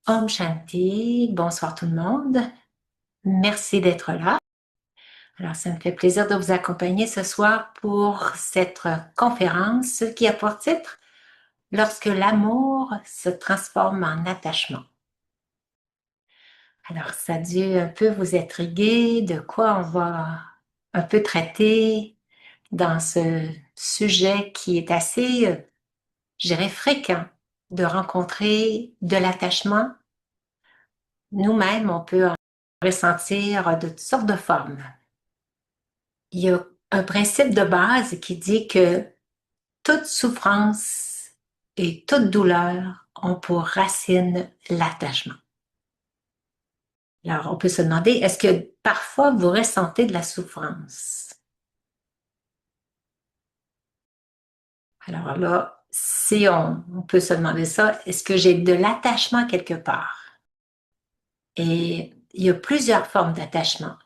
Om Shanti, bonsoir tout le monde. Merci d'être là. Alors, ça me fait plaisir de vous accompagner ce soir pour cette conférence qui a pour titre Lorsque l'amour se transforme en attachement. Alors, ça a dû un peu vous intriguer de quoi on va un peu traiter dans ce sujet qui est assez, je dirais, fréquent de rencontrer de l'attachement. Nous-mêmes, on peut en ressentir de toutes sortes de formes. Il y a un principe de base qui dit que toute souffrance et toute douleur ont pour racine l'attachement. Alors, on peut se demander, est-ce que parfois vous ressentez de la souffrance? Alors là, si on peut se demander ça, est-ce que j'ai de l'attachement quelque part? Et il y a plusieurs formes d'attachement.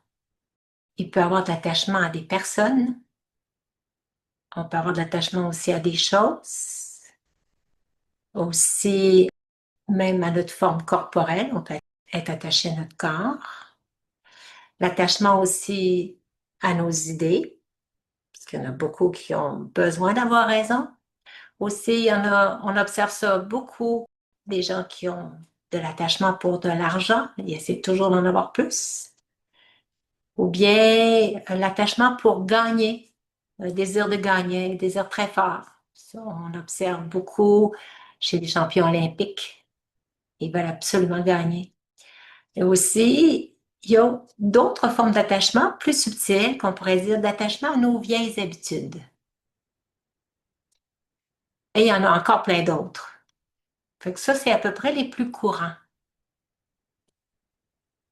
Il peut y avoir de l'attachement à des personnes, on peut avoir de l'attachement aussi à des choses, aussi même à notre forme corporelle, on peut être attaché à notre corps. L'attachement aussi à nos idées, parce qu'il y en a beaucoup qui ont besoin d'avoir raison. Aussi, on observe ça beaucoup, des gens qui ont de l'attachement pour de l'argent, ils essaient toujours d'en avoir plus. Ou bien l'attachement pour gagner, un désir de gagner, un désir très fort. Ça, on observe beaucoup chez les champions olympiques. Ils veulent absolument gagner. Et aussi, il y a d'autres formes d'attachement plus subtiles, qu'on pourrait dire d'attachement à nos vieilles habitudes. Et il y en a encore plein d'autres. Fait que ça, c'est à peu près les plus courants.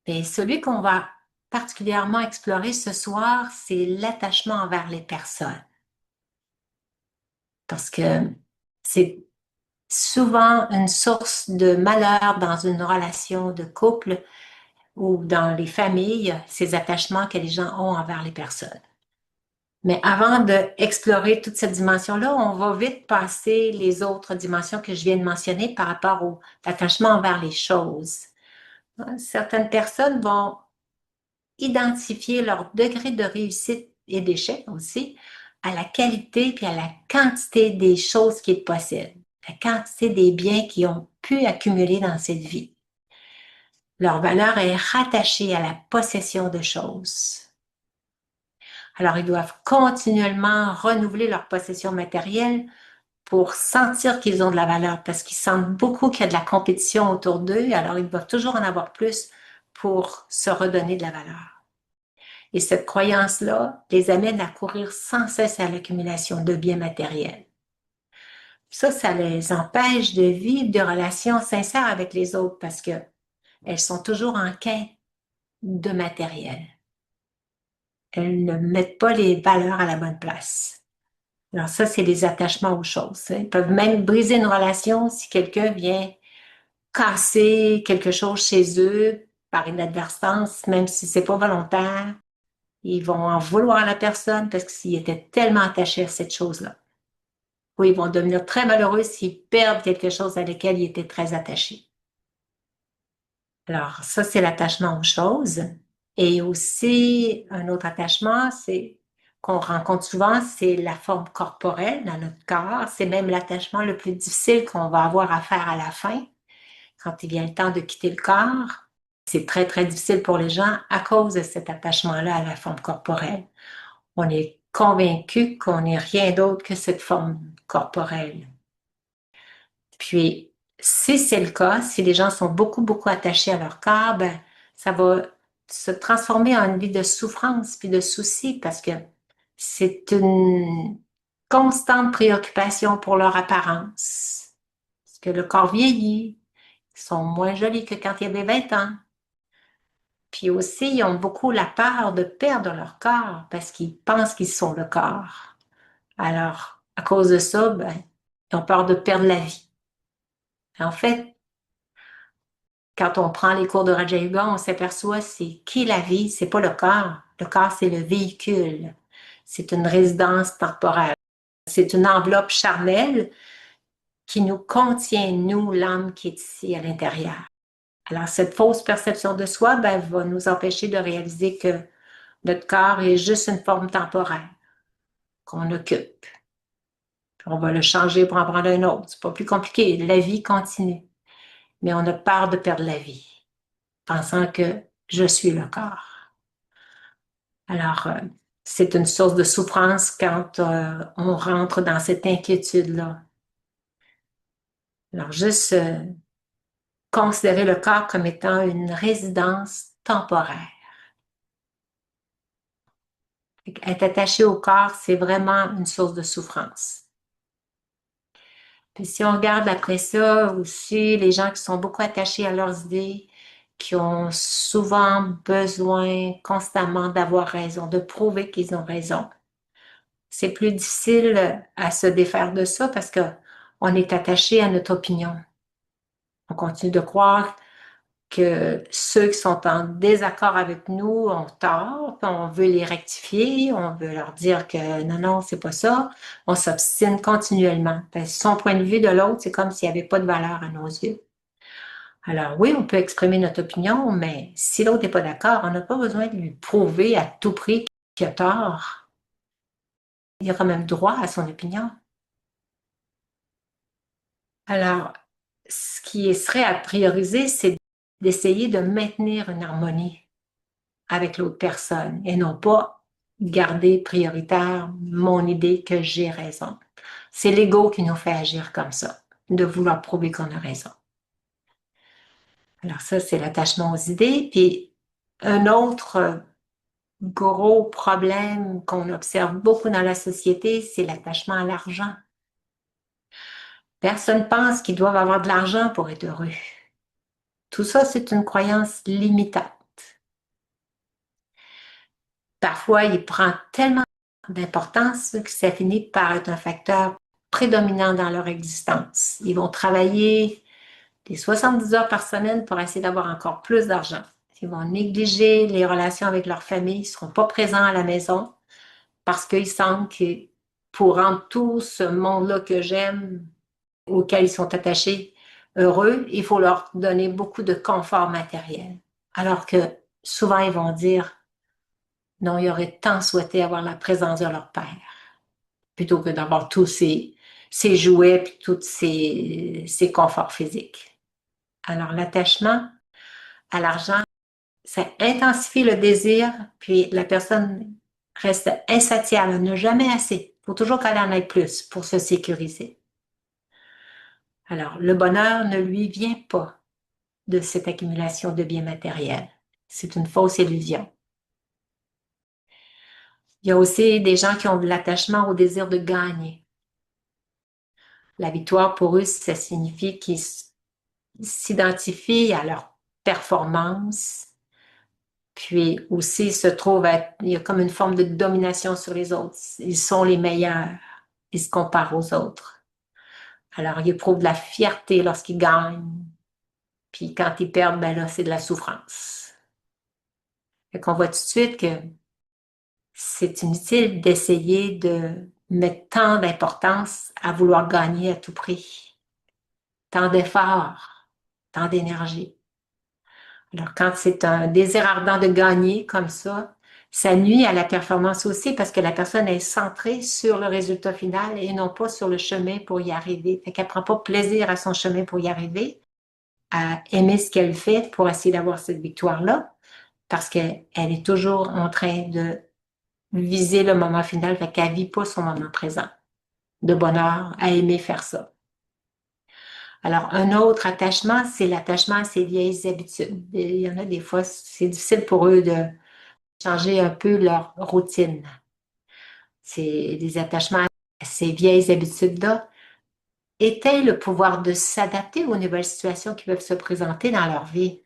Et celui qu'on va particulièrement explorer ce soir, c'est l'attachement envers les personnes. Parce que c'est souvent une source de malheur dans une relation de couple ou dans les familles, ces attachements que les gens ont envers les personnes. Mais avant d'explorer toute cette dimension-là, on va vite passer les autres dimensions que je viens de mentionner par rapport au attachement envers les choses. Certaines personnes vont identifier leur degré de réussite et d'échec aussi à la qualité puis à la quantité des choses qu'ils possèdent, la quantité des biens qu'ils ont pu accumuler dans cette vie. Leur valeur est rattachée à la possession de choses. Alors, ils doivent continuellement renouveler leur possession matérielle pour sentir qu'ils ont de la valeur, parce qu'ils sentent beaucoup qu'il y a de la compétition autour d'eux, alors ils doivent toujours en avoir plus pour se redonner de la valeur. Et cette croyance-là les amène à courir sans cesse à l'accumulation de biens matériels. Ça les empêche de vivre des relations sincères avec les autres parce que elles sont toujours en quête de matériel. Elles ne mettent pas les valeurs à la bonne place. Alors ça, c'est les attachements aux choses. Ils peuvent même briser une relation si quelqu'un vient casser quelque chose chez eux par inadvertance, même si c'est pas volontaire. Ils vont en vouloir à la personne parce qu'ils étaient tellement attachés à cette chose-là. Ou ils vont devenir très malheureux s'ils perdent quelque chose à laquelle ils étaient très attachés. Alors ça, c'est l'attachement aux choses. Et aussi, un autre attachement, c'est qu'on rencontre souvent, c'est la forme corporelle dans notre corps. C'est même l'attachement le plus difficile qu'on va avoir à faire à la fin, quand il vient le temps de quitter le corps. C'est très, très difficile pour les gens à cause de cet attachement-là à la forme corporelle. On est convaincu qu'on n'est rien d'autre que cette forme corporelle. Puis, si c'est le cas, si les gens sont beaucoup, beaucoup attachés à leur corps, ben, ça va se transformer en une vie de souffrance puis de soucis parce que c'est une constante préoccupation pour leur apparence. Parce que le corps vieillit, ils sont moins jolis que quand il y avait 20 ans. Puis aussi, ils ont beaucoup la peur de perdre leur corps parce qu'ils pensent qu'ils sont le corps. Alors, à cause de ça, ben, ils ont peur de perdre la vie. En fait, quand on prend les cours de Raja Yoga, on s'aperçoit c'est qui la vie, c'est pas le corps. Le corps, c'est le véhicule. C'est une résidence temporaire. C'est une enveloppe charnelle qui nous contient, nous, l'âme qui est ici à l'intérieur. Alors, cette fausse perception de soi, ben, va nous empêcher de réaliser que notre corps est juste une forme temporaire qu'on occupe. Puis on va le changer pour en prendre un autre. C'est pas plus compliqué. La vie continue. Mais on a peur de perdre la vie, pensant que je suis le corps. Alors, c'est une source de souffrance quand on rentre dans cette inquiétude-là. Alors, juste considérer le corps comme étant une résidence temporaire. Être attaché au corps, c'est vraiment une source de souffrance. Puis si on regarde après ça aussi, les gens qui sont beaucoup attachés à leurs idées, qui ont souvent besoin constamment d'avoir raison, de prouver qu'ils ont raison. C'est plus difficile à se défaire de ça parce que on est attaché à notre opinion. On continue de croire que ceux qui sont en désaccord avec nous ont tort, puis on veut les rectifier, on veut leur dire que non, non, c'est pas ça. On s'obstine continuellement. Parce que son point de vue de l'autre, c'est comme s'il n'y avait pas de valeur à nos yeux. Alors oui, on peut exprimer notre opinion, mais si l'autre n'est pas d'accord, on n'a pas besoin de lui prouver à tout prix qu'il a tort. Il a quand même droit à son opinion. Alors, ce qui serait à prioriser, c'est d'essayer de maintenir une harmonie avec l'autre personne et non pas garder prioritaire mon idée que j'ai raison. C'est l'ego qui nous fait agir comme ça, de vouloir prouver qu'on a raison. Alors ça, c'est l'attachement aux idées. Puis un autre gros problème qu'on observe beaucoup dans la société, c'est l'attachement à l'argent. Personne pense qu'ils doivent avoir de l'argent pour être heureux. Tout ça, c'est une croyance limitante. Parfois, il prend tellement d'importance que ça finit par être un facteur prédominant dans leur existence. Ils vont travailler des 70 heures par semaine pour essayer d'avoir encore plus d'argent. Ils vont négliger les relations avec leur famille, ils ne seront pas présents à la maison parce qu'ils sentent que pour rendre tout ce monde-là que j'aime, auquel ils sont attachés, heureux, il faut leur donner beaucoup de confort matériel. Alors que souvent, ils vont dire non, ils auraient tant souhaité avoir la présence de leur père plutôt que d'avoir tous ces jouets et tous ces conforts physiques. Alors, l'attachement à l'argent, ça intensifie le désir, puis la personne reste insatiable, elle n'a jamais assez. Il faut toujours qu'elle en ait plus pour se sécuriser. Alors, le bonheur ne lui vient pas de cette accumulation de biens matériels. C'est une fausse illusion. Il y a aussi des gens qui ont de l'attachement au désir de gagner. La victoire, pour eux, ça signifie qu'ils s'identifient à leur performance, puis aussi il y a comme une forme de domination sur les autres. Ils sont les meilleurs, ils se comparent aux autres. Alors, ils éprouvent de la fierté lorsqu'ils gagnent, puis quand ils perdent, ben là, c'est de la souffrance. Fait qu'on voit tout de suite que c'est inutile d'essayer de mettre tant d'importance à vouloir gagner à tout prix, tant d'efforts, tant d'énergie. Alors, quand c'est un désir ardent de gagner comme ça nuit à la performance aussi parce que la personne est centrée sur le résultat final et non pas sur le chemin pour y arriver. Fait qu'elle prend pas plaisir à son chemin pour y arriver, à aimer ce qu'elle fait pour essayer d'avoir cette victoire-là, parce qu'elle est toujours en train de viser le moment final, fait qu'elle vit pas son moment présent de bonheur, à aimer faire ça. Alors, un autre attachement, c'est l'attachement à ses vieilles habitudes. Il y en a des fois, c'est difficile pour eux de changer un peu leur routine. C'est des attachements à ces vieilles habitudes-là étaient le pouvoir de s'adapter aux nouvelles situations qui peuvent se présenter dans leur vie.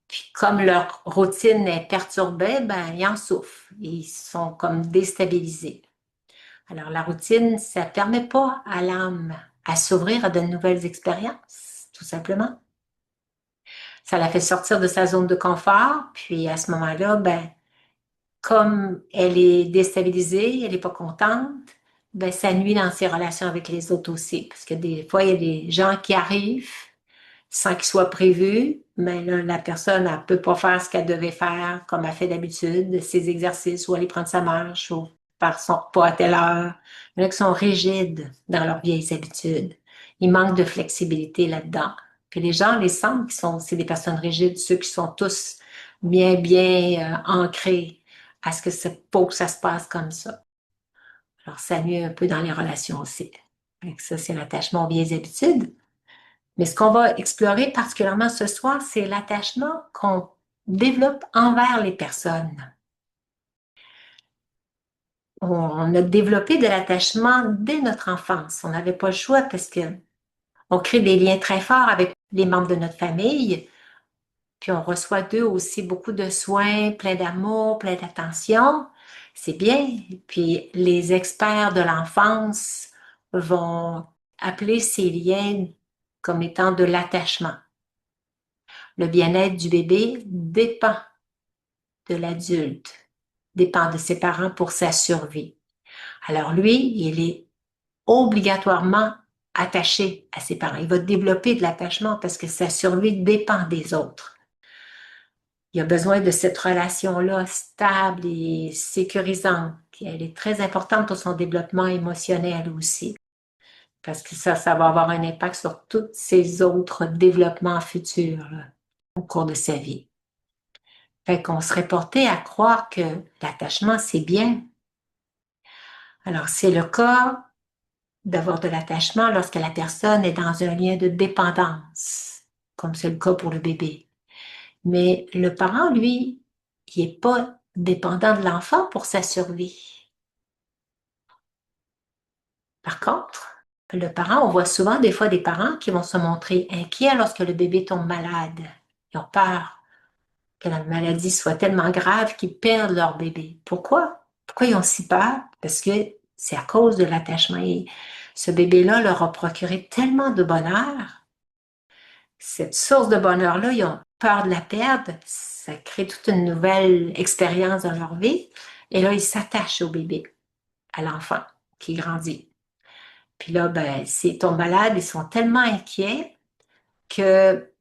Puis comme leur routine est perturbée, ben, ils en souffrent. Ils sont comme déstabilisés. Alors la routine, ça ne permet pas à l'âme à s'ouvrir à de nouvelles expériences, tout simplement. Ça la fait sortir de sa zone de confort, puis à ce moment-là, ben, comme elle est déstabilisée, elle n'est pas contente, ben, ça nuit dans ses relations avec les autres aussi. Parce que des fois, il y a des gens qui arrivent sans qu'il soit prévu, mais là, la personne ne peut pas faire ce qu'elle devait faire comme elle fait d'habitude, ses exercices, ou aller prendre sa marche, ou faire son repas à telle heure. Il y en a qui sont rigides dans leurs vieilles habitudes. Il manque de flexibilité là-dedans. Puis les gens les sentent c'est des personnes rigides, ceux qui sont tous bien ancrés à ce que faut que ça se passe comme ça. Alors, ça nuit un peu dans les relations aussi. Donc, ça, c'est l'attachement aux vieilles habitudes. Mais ce qu'on va explorer particulièrement ce soir, c'est l'attachement qu'on développe envers les personnes. On a développé de l'attachement dès notre enfance. On n'avait pas le choix parce que on crée des liens très forts avec les membres de notre famille, puis on reçoit d'eux aussi beaucoup de soins, plein d'amour, plein d'attention. C'est bien. Puis les experts de l'enfance vont appeler ces liens comme étant de l'attachement. Le bien-être du bébé dépend de l'adulte, dépend de ses parents pour sa survie. Alors lui, il est obligatoirement attaché à ses parents. Il va développer de l'attachement parce que sa survie dépend des autres. Il a besoin de cette relation-là stable et sécurisante. Elle est très importante pour son développement émotionnel aussi, parce que ça va avoir un impact sur tous ses autres développements futurs là, au cours de sa vie. Fait qu'on serait porté à croire que l'attachement, c'est bien. Alors, c'est le cas d'avoir de l'attachement lorsque la personne est dans un lien de dépendance, comme c'est le cas pour le bébé. Mais le parent, lui, il n'est pas dépendant de l'enfant pour sa survie. Par contre, le parent, on voit souvent des fois des parents qui vont se montrer inquiets lorsque le bébé tombe malade. Ils ont peur que la maladie soit tellement grave qu'ils perdent leur bébé. Pourquoi? Pourquoi ils ont si peur? Parce que c'est à cause de l'attachement. Et ce bébé-là leur a procuré tellement de bonheur. Cette source de bonheur-là, ils ont peur de la perdre. Ça crée toute une nouvelle expérience dans leur vie. Et là, ils s'attachent au bébé, à l'enfant qui grandit. Puis là, ben, s'ils tombent malades, ils sont tellement inquiets que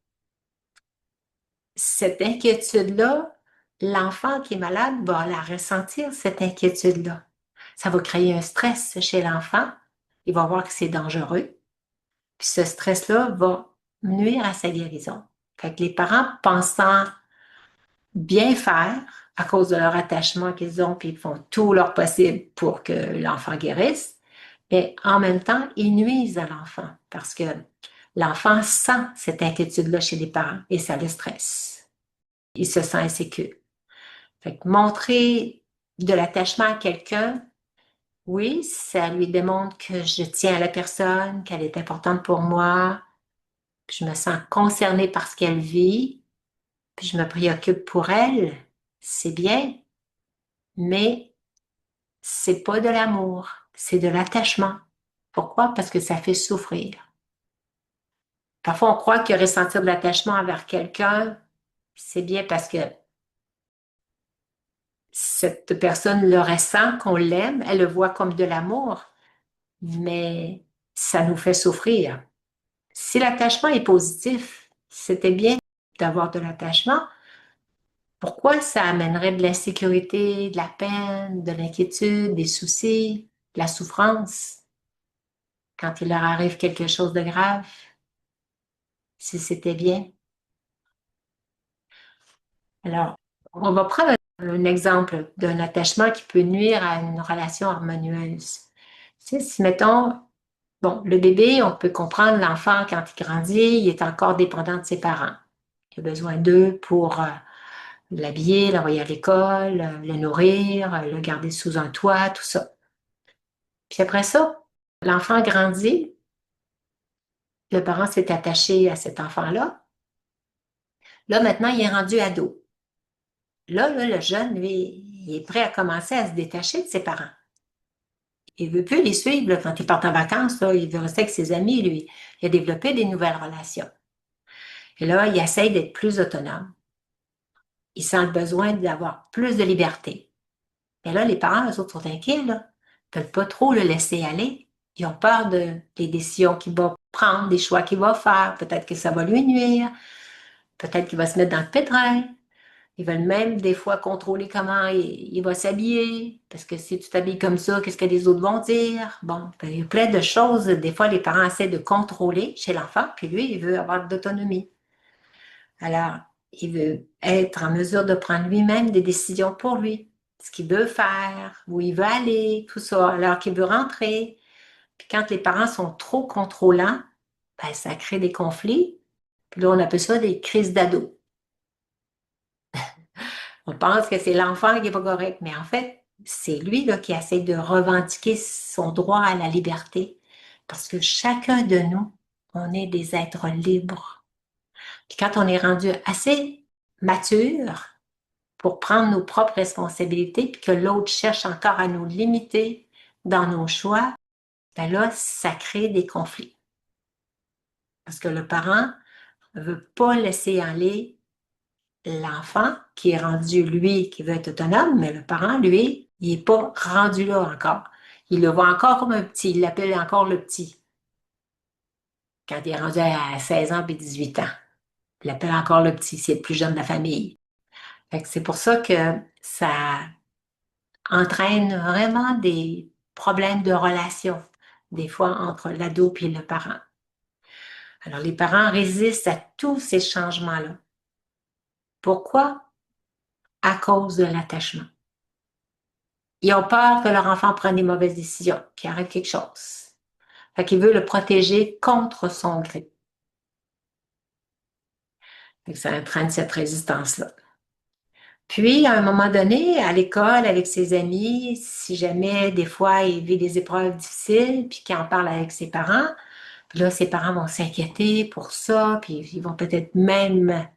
cette inquiétude-là, l'enfant qui est malade va la ressentir, cette inquiétude-là. Ça va créer un stress chez l'enfant. Il va voir que c'est dangereux. Puis ce stress-là va nuire à sa guérison. Fait que les parents, pensant bien faire à cause de leur attachement qu'ils ont, puis ils font tout leur possible pour que l'enfant guérisse, mais en même temps, ils nuisent à l'enfant parce que l'enfant sent cette inquiétude-là chez les parents et ça le stresse. Il se sent insécure. Fait que montrer de l'attachement à quelqu'un, oui, ça lui démontre que je tiens à la personne, qu'elle est importante pour moi, que je me sens concernée par ce qu'elle vit, puis je me préoccupe pour elle. C'est bien, mais c'est pas de l'amour, c'est de l'attachement. Pourquoi? Parce que ça fait souffrir. Parfois, on croit que ressentir de l'attachement envers quelqu'un, c'est bien parce que cette personne le ressent, qu'on l'aime, elle le voit comme de l'amour, mais ça nous fait souffrir. Si l'attachement est positif, c'était bien d'avoir de l'attachement, pourquoi ça amènerait de l'insécurité, de la peine, de l'inquiétude, des soucis, de la souffrance quand il leur arrive quelque chose de grave, si c'était bien? Alors, on va prendre un exemple d'un attachement qui peut nuire à une relation harmonieuse. Tu sais, si mettons, bon, le bébé, on peut comprendre l'enfant quand il grandit, il est encore dépendant de ses parents. Il a besoin d'eux pour l'habiller, l'envoyer à l'école, le nourrir, le garder sous un toit, tout ça. Puis après ça, l'enfant grandit, le parent s'est attaché à cet enfant-là. Là, maintenant, il est rendu ado. Là, le jeune, lui, il est prêt à commencer à se détacher de ses parents. Il veut plus les suivre là, quand il part en vacances. Là, il veut rester avec ses amis, lui. Il a développé des nouvelles relations. Et là, il essaye d'être plus autonome. Il sent le besoin d'avoir plus de liberté. Et là, les parents, eux autres, sont inquiets, là. Ils ne veulent pas trop le laisser aller. Ils ont peur des décisions qu'il va prendre, des choix qu'il va faire. Peut-être que ça va lui nuire. Peut-être qu'il va se mettre dans le pétrin. Ils veulent même des fois contrôler comment il va s'habiller. Parce que si tu t'habilles comme ça, qu'est-ce que les autres vont dire? Bon, ben, il y a plein de choses. Des fois, les parents essaient de contrôler chez l'enfant, puis lui, il veut avoir d'autonomie. Alors, il veut être en mesure de prendre lui-même des décisions pour lui. Ce qu'il veut faire, où il veut aller, tout ça, alors qu'il veut rentrer. Puis quand les parents sont trop contrôlants, ben, ça crée des conflits. Puis là, on appelle ça des crises d'ado. On pense que c'est l'enfant qui n'est pas correct, mais en fait, c'est lui là, qui essaie de revendiquer son droit à la liberté. Parce que chacun de nous, on est des êtres libres. Puis quand on est rendu assez mature pour prendre nos propres responsabilités, puis que l'autre cherche encore à nous limiter dans nos choix, ben là, ça crée des conflits. Parce que le parent ne veut pas laisser aller l'enfant qui est rendu, lui, qui veut être autonome, mais le parent, lui, il n'est pas rendu là encore. Il le voit encore comme un petit, il l'appelle encore le petit, quand il est rendu à 16 ans et 18 ans. Il l'appelle encore le petit, c'est le plus jeune de la famille. Fait que c'est pour ça que ça entraîne vraiment des problèmes de relation, des fois entre l'ado et le parent. Alors, les parents résistent à tous ces changements-là. Pourquoi? À cause de l'attachement. Ils ont peur que leur enfant prenne des mauvaises décisions, qu'il arrive quelque chose. Fait qu'ils veulent le protéger contre son gré. Fait que ça entraîne cette résistance-là. Puis, à un moment donné, à l'école, avec ses amis, si jamais des fois il vit des épreuves difficiles, puis qu'il en parle avec ses parents, puis là, ses parents vont s'inquiéter pour ça, puis ils vont peut-être même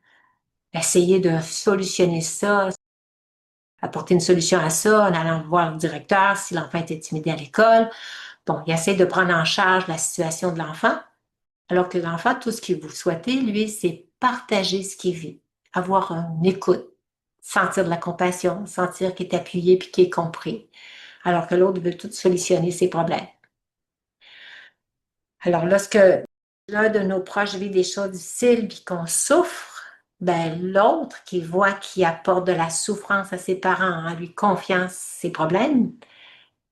essayer de solutionner ça, apporter une solution à ça en allant voir le directeur si l'enfant est intimidé à l'école. Bon, il essaie de prendre en charge la situation de l'enfant, alors que l'enfant, tout ce qu'il vous souhaitez, lui, c'est partager ce qu'il vit, avoir une écoute, sentir de la compassion, sentir qu'il est appuyé puis qu'il est compris, alors que l'autre veut tout solutionner ses problèmes. Alors, lorsque l'un de nos proches vit des choses difficiles puis qu'on souffre, ben l'autre qui voit qu'il apporte de la souffrance à ses parents en lui confiant ses problèmes,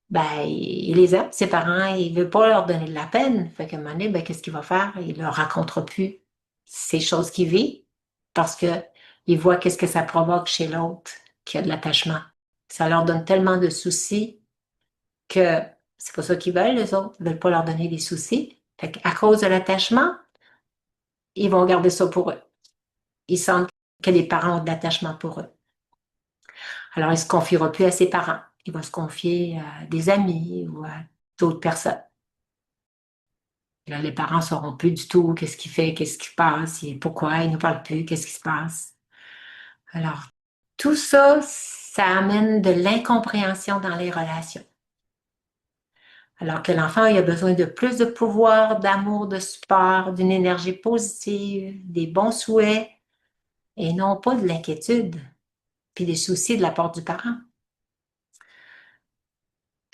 ben il les aime, ses parents, il veut pas leur donner de la peine. Fait qu'à un moment donné, ben qu'est-ce qu'il va faire? Il leur racontera plus ces choses qu'il vit parce que il voit qu'est-ce que ça provoque chez l'autre qui a de l'attachement. Ça leur donne tellement de soucis que c'est pas ça qu'ils veulent, les autres. Ils veulent pas leur donner des soucis. Fait qu'à cause de l'attachement, ils vont garder ça pour eux. Ils sentent que les parents ont de l'attachement pour eux. Alors, il ne se confiera plus à ses parents. Il va se confier à des amis ou à d'autres personnes. Là, les parents ne sauront plus du tout qu'est-ce qu'il fait, qu'est-ce qui passe, pourquoi il ne parle plus, qu'est-ce qui se passe. Alors, tout ça, ça amène de l'incompréhension dans les relations. Alors que l'enfant, il a besoin de plus de pouvoir, d'amour, de support, d'une énergie positive, des bons souhaits, et non pas de l'inquiétude, puis des soucis de la part du parent.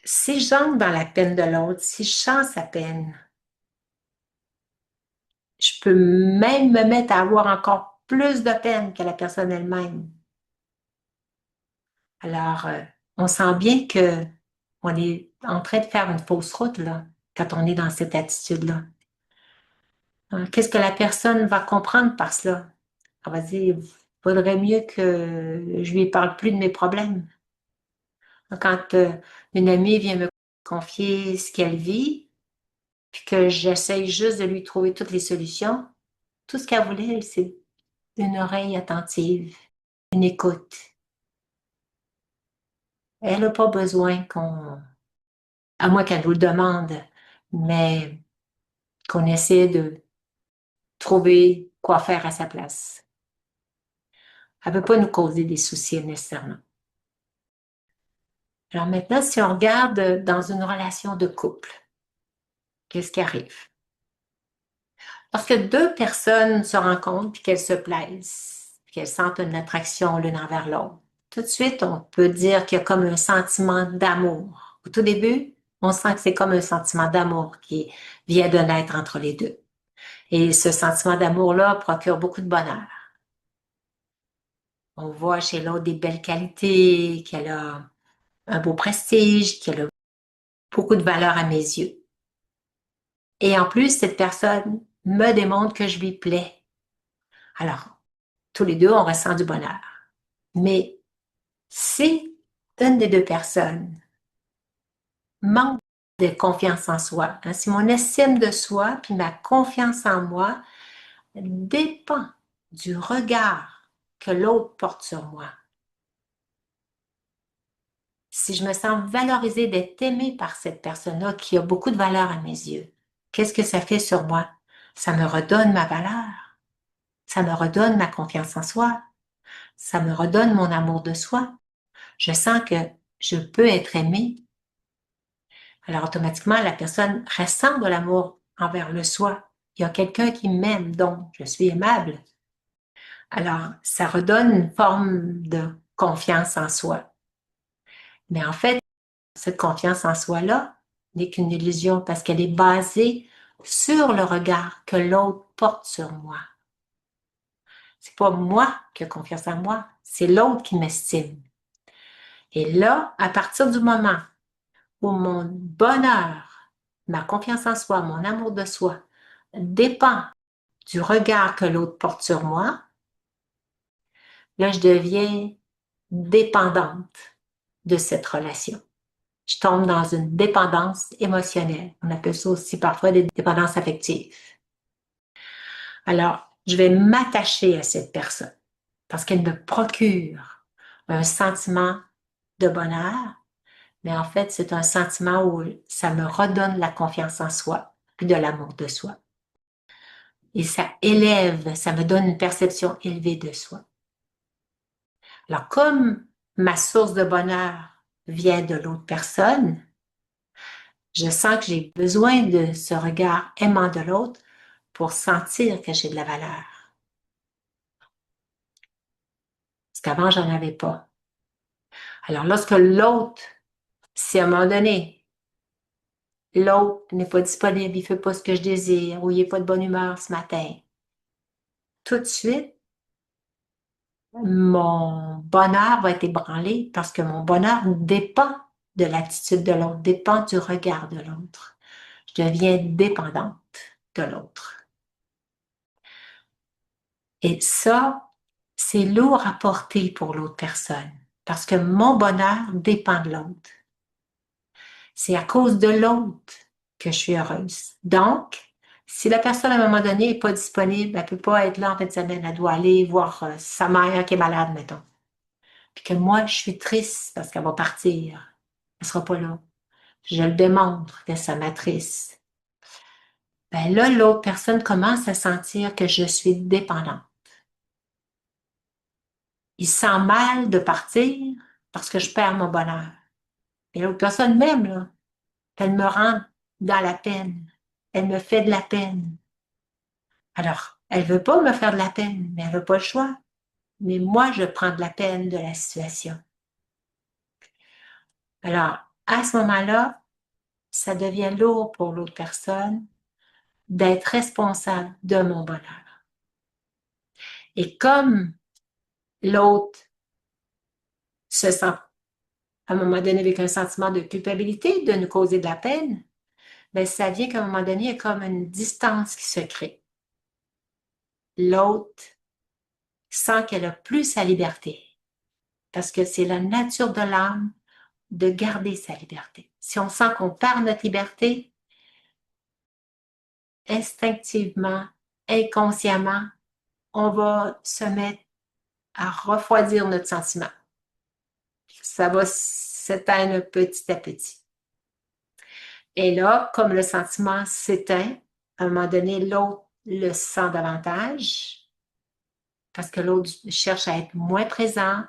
Si j'entre dans la peine de l'autre, si je sens sa peine, je peux même me mettre à avoir encore plus de peine que la personne elle-même. Alors, on sent bien que on est en train de faire une fausse route, là, quand on est dans cette attitude-là. Qu'est-ce que la personne va comprendre par cela? Elle va dire, il faudrait mieux que je lui parle plus de mes problèmes. Quand une amie vient me confier ce qu'elle vit, puis que j'essaye juste de lui trouver toutes les solutions, tout ce qu'elle voulait, c'est une oreille attentive, une écoute. Elle n'a pas besoin à moins qu'elle nous le demande, mais qu'on essaie de trouver quoi faire à sa place. Elle ne veut pas nous causer des soucis nécessairement. Alors maintenant, si on regarde dans une relation de couple, qu'est-ce qui arrive? Lorsque deux personnes se rencontrent et qu'elles se plaisent, qu'elles sentent une attraction l'une envers l'autre, tout de suite, on peut dire qu'il y a comme un sentiment d'amour. Au tout début, On sent que c'est comme un sentiment d'amour qui vient de naître entre les deux. Et ce sentiment d'amour-là procure beaucoup de bonheur. On voit chez l'autre des belles qualités, qu'elle a un beau prestige, qu'elle a beaucoup de valeur à mes yeux. Et en plus, cette personne me démontre que je lui plais. Alors, tous les deux, on ressent du bonheur. Mais si une des deux personnes manque de confiance en soi, hein, si mon estime de soi puis ma confiance en moi dépend du regard que l'autre porte sur moi, si je me sens valorisée d'être aimée par cette personne-là qui a beaucoup de valeur à mes yeux, qu'est-ce que ça fait sur moi? Ça me redonne ma valeur, ça me redonne ma confiance en soi, ça me redonne mon amour de soi. Je sens que je peux être aimée. Alors automatiquement, la personne ressent de l'amour envers le soi. Il y a quelqu'un qui m'aime, donc je suis aimable. Alors, ça redonne une forme de confiance en soi. Mais en fait, cette confiance en soi-là n'est qu'une illusion parce qu'elle est basée sur le regard que l'autre porte sur moi. C'est pas moi qui ai confiance en moi, c'est l'autre qui m'estime. Et là, à partir du moment où mon bonheur, ma confiance en soi, mon amour de soi dépend du regard que l'autre porte sur moi, là, je deviens dépendante de cette relation. Je tombe dans une dépendance émotionnelle. On appelle ça aussi parfois des dépendances affectives. Alors, je vais m'attacher à cette personne parce qu'elle me procure un sentiment de bonheur, mais en fait, c'est un sentiment où ça me redonne la confiance en soi puis de l'amour de soi. Et ça élève, ça me donne une perception élevée de soi. Alors, comme ma source de bonheur vient de l'autre personne, je sens que j'ai besoin de ce regard aimant de l'autre pour sentir que j'ai de la valeur. Parce qu'avant, j'en avais pas. Alors, lorsque l'autre, si à un moment donné, l'autre n'est pas disponible, il fait pas ce que je désire, ou il n'est pas de bonne humeur ce matin, tout de suite, mon bonheur va être ébranlé parce que mon bonheur dépend de l'attitude de l'autre, dépend du regard de l'autre. Je deviens dépendante de l'autre. Et ça, c'est lourd à porter pour l'autre personne parce que mon bonheur dépend de l'autre. C'est à cause de l'autre que je suis heureuse. Donc, si la personne à un moment donné n'est pas disponible, elle ne peut pas être là en fin de semaine, elle doit aller voir sa mère qui est malade, mettons. Puis que moi, je suis triste parce qu'elle va partir. Elle ne sera pas là. Je le démontre que ça m'attriste. Ben là, l'autre personne commence à sentir que je suis dépendante. Il sent mal de partir parce que je perds mon bonheur. Et l'autre personne m'aime, là. Elle me rend dans la peine. Elle me fait de la peine. Alors, elle veut pas me faire de la peine, mais elle n'a pas le choix. Mais moi, je prends de la peine de la situation. Alors, à ce moment-là, ça devient lourd pour l'autre personne d'être responsable de mon bonheur. Et comme l'autre se sent à un moment donné avec un sentiment de culpabilité de nous causer de la peine, ben ça vient qu'à un moment donné, il y a comme une distance qui se crée. L'autre sent qu'elle a plus sa liberté parce que c'est la nature de l'âme de garder sa liberté. Si on sent qu'on perd notre liberté, instinctivement, inconsciemment, on va se mettre à refroidir notre sentiment. Ça va s'éteindre petit à petit. Et là, comme le sentiment s'éteint, à un moment donné, l'autre le sent davantage parce que l'autre cherche à être moins présent.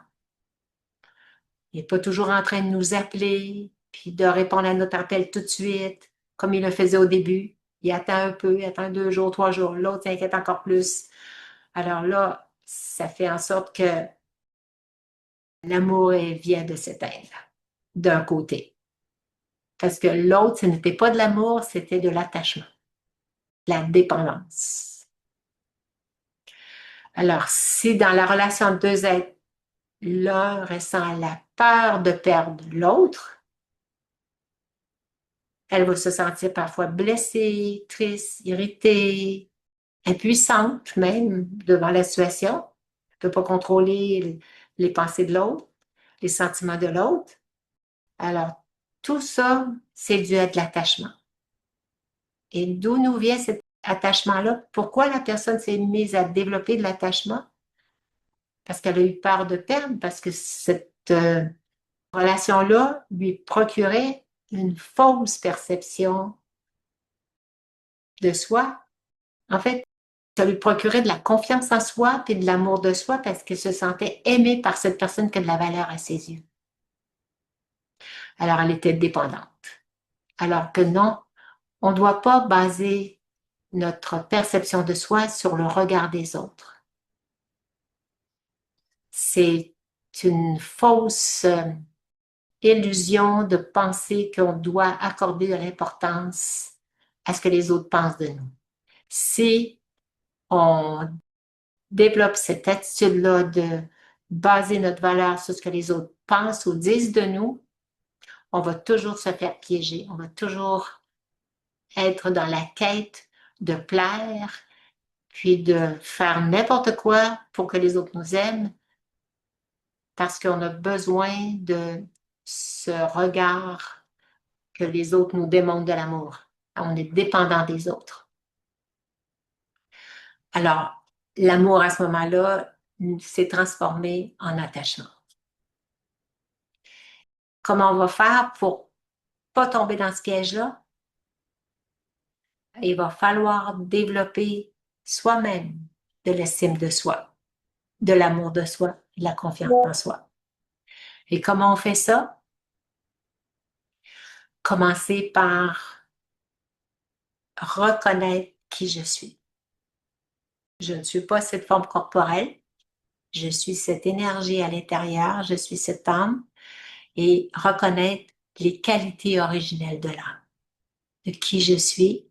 Il n'est pas toujours en train de nous appeler, puis de répondre à notre appel tout de suite, comme il le faisait au début. Il attend un peu, il attend 2 jours, 3 jours. L'autre s'inquiète encore plus. Alors là, ça fait en sorte que l'amour vient de s'éteindre d'un côté. Parce que l'autre, ce n'était pas de l'amour, c'était de l'attachement, de la dépendance. Alors, si dans la relation de deux êtres, l'un ressent la peur de perdre l'autre, elle va se sentir parfois blessée, triste, irritée, impuissante même devant la situation. Elle ne peut pas contrôler les pensées de l'autre, les sentiments de l'autre. Alors, tout ça, c'est dû à de l'attachement. Et d'où nous vient cet attachement-là? Pourquoi la personne s'est mise à développer de l'attachement? Parce qu'elle a eu peur de perdre, parce que cette relation-là lui procurait une fausse perception de soi. En fait, ça lui procurait de la confiance en soi et de l'amour de soi parce qu'elle se sentait aimée par cette personne qui a de la valeur à ses yeux. Alors, elle était dépendante. Alors que non, on ne doit pas baser notre perception de soi sur le regard des autres. C'est une fausse illusion de penser qu'on doit accorder de l'importance à ce que les autres pensent de nous. Si on développe cette attitude-là de baser notre valeur sur ce que les autres pensent ou disent de nous, on va toujours se faire piéger, on va toujours être dans la quête de plaire, puis de faire n'importe quoi pour que les autres nous aiment, parce qu'on a besoin de ce regard que les autres nous démontrent de l'amour. On est dépendant des autres. Alors, l'amour à ce moment-là s'est transformé en attachement. Comment on va faire pour pas tomber dans ce piège-là? Il va falloir développer soi-même de l'estime de soi, de l'amour de soi, de la confiance en soi. Et comment on fait ça? Commencer par reconnaître qui je suis. Je ne suis pas cette forme corporelle, je suis cette énergie à l'intérieur, je suis cette âme, et reconnaître les qualités originelles de l'âme, de qui je suis.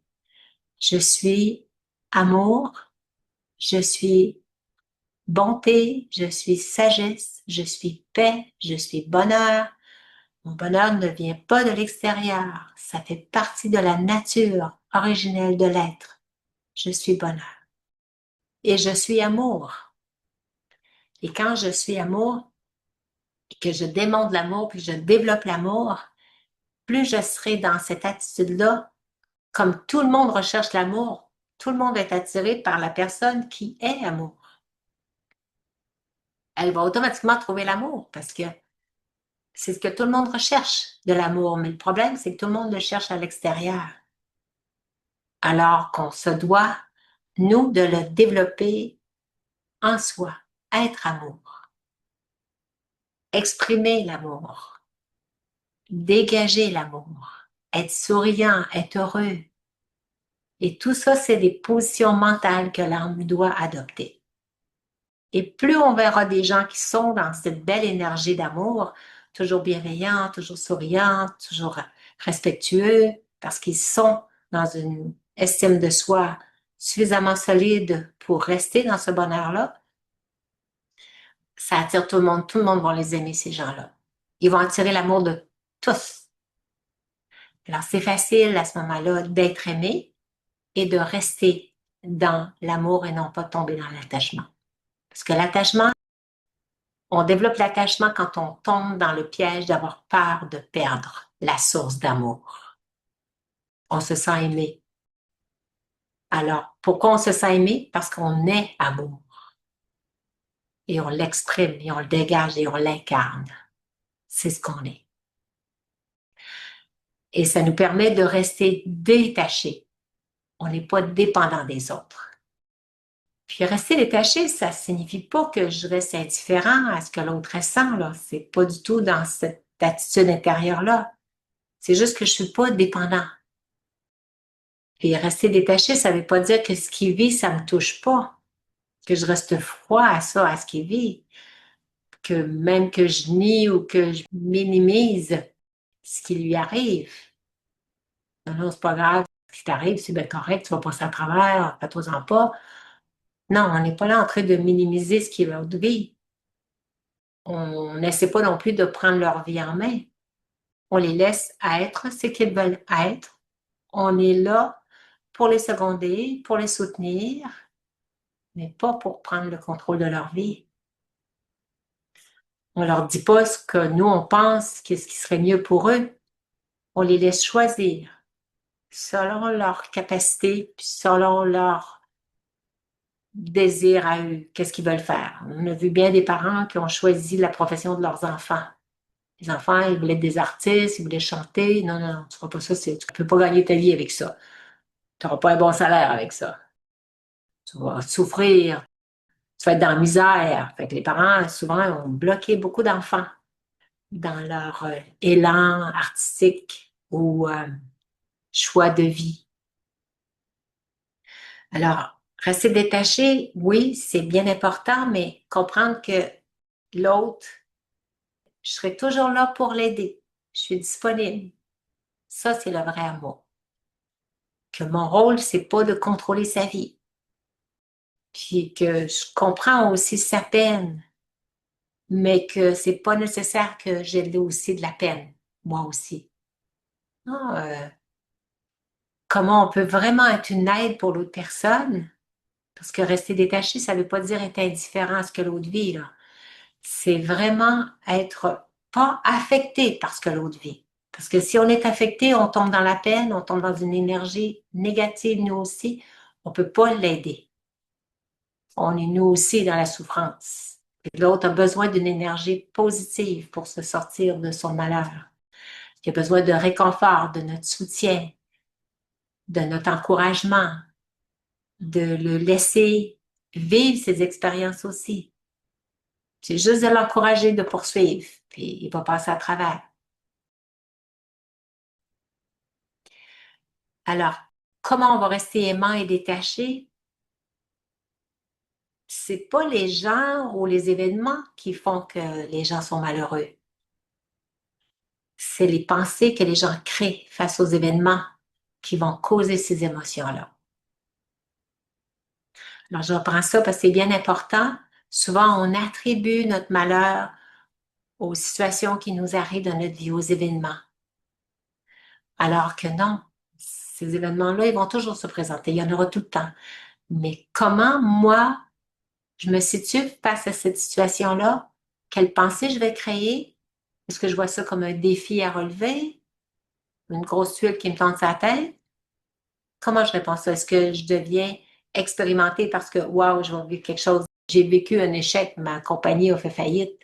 Je suis amour, je suis bonté, je suis sagesse, je suis paix, je suis bonheur. Mon bonheur ne vient pas de l'extérieur, ça fait partie de la nature originelle de l'être. Je suis bonheur. Et je suis amour. Et quand je suis amour, et que je démontre l'amour, puis je développe l'amour, plus je serai dans cette attitude-là, comme tout le monde recherche l'amour, tout le monde est attiré par la personne qui est amour. Elle va automatiquement trouver l'amour parce que c'est ce que tout le monde recherche, de l'amour. Mais le problème, c'est que tout le monde le cherche à l'extérieur. Alors qu'on se doit, nous, de le développer en soi, être amour, exprimer l'amour, dégager l'amour, être souriant, être heureux. Et tout ça, c'est des positions mentales que l'âme doit adopter. Et plus on verra des gens qui sont dans cette belle énergie d'amour, toujours bienveillants, toujours souriants, toujours respectueux, parce qu'ils sont dans une estime de soi suffisamment solide pour rester dans ce bonheur-là, ça attire tout le monde va les aimer, ces gens-là. Ils vont attirer l'amour de tous. Alors, c'est facile à ce moment-là d'être aimé et de rester dans l'amour et non pas tomber dans l'attachement. Parce que l'attachement, on développe l'attachement quand on tombe dans le piège d'avoir peur de perdre la source d'amour. On se sent aimé. Alors, pourquoi on se sent aimé? Parce qu'on est amour. Et on l'exprime, et on le dégage, et on l'incarne. C'est ce qu'on est. Et ça nous permet de rester détachés. On n'est pas dépendant des autres. Puis rester détaché, ça ne signifie pas que je reste indifférent à ce que l'autre ressent. Là. C'est pas du tout dans cette attitude intérieure-là. C'est juste que je suis pas dépendant. Puis rester détaché, ça veut pas dire que ce qu'il vit, ça me touche pas. Que je reste froid à ça, à ce qu'il vit. Que même que je nie ou que je minimise ce qui lui arrive. Non, non, c'est pas grave, ce qui t'arrive, c'est bien correct, tu vas passer à travers, fais-toi-en pas. Non, on n'est pas là en train de minimiser ce qui est leur vie. On n'essaie pas non plus de prendre leur vie en main. On les laisse être ce qu'ils veulent être. On est là pour les seconder, pour les soutenir, mais pas pour prendre le contrôle de leur vie. On leur dit pas ce que nous, on pense, qu'est-ce qui serait mieux pour eux. On les laisse choisir selon leur capacité, puis selon leur désir à eux, qu'est-ce qu'ils veulent faire. On a vu bien des parents qui ont choisi la profession de leurs enfants. Les enfants, ils voulaient être des artistes, ils voulaient chanter. Non, non, non, tu ne feras pas ça, tu ne peux pas gagner ta vie avec ça. Tu n'auras pas un bon salaire avec ça. Tu vas souffrir, tu vas être dans la misère. Fait que les parents, souvent, ont bloqué beaucoup d'enfants dans leur élan artistique ou choix de vie. Alors, rester détaché, oui, c'est bien important, mais comprendre que l'autre, je serai toujours là pour l'aider. Je suis disponible. Ça, c'est le vrai amour. Que mon rôle, c'est pas de contrôler sa vie. Puis que je comprends aussi sa peine, mais que c'est pas nécessaire que j'ai aussi de la peine, moi aussi. Non, comment on peut vraiment être une aide pour l'autre personne? Parce que rester détaché, ça veut pas dire être indifférent à ce que l'autre vit, là. C'est vraiment être pas affecté par ce que l'autre vit. Parce que si on est affecté, on tombe dans la peine, on tombe dans une énergie négative, nous aussi, on peut pas l'aider. On est nous aussi dans la souffrance. L'autre a besoin d'une énergie positive pour se sortir de son malheur. Il a besoin de réconfort, de notre soutien, de notre encouragement, de le laisser vivre ses expériences aussi. C'est juste de l'encourager de poursuivre, puis il va passer à travers. Alors, comment on va rester aimant et détaché? C'est pas les gens ou les événements qui font que les gens sont malheureux. C'est les pensées que les gens créent face aux événements qui vont causer ces émotions-là. Alors, je reprends ça parce que c'est bien important. Souvent, on attribue notre malheur aux situations qui nous arrivent dans notre vie, aux événements. Alors que non, ces événements-là, ils vont toujours se présenter. Il y en aura tout le temps. Mais comment, moi, je me situe face à cette situation-là? Quelle pensée je vais créer? Est-ce que je vois ça comme un défi à relever? Une grosse tuile qui me tend sa tête? Comment je réponds à ça? Est-ce que je deviens expérimentée parce que, waouh, je vais vivre quelque chose? J'ai vécu un échec, ma compagnie a fait faillite.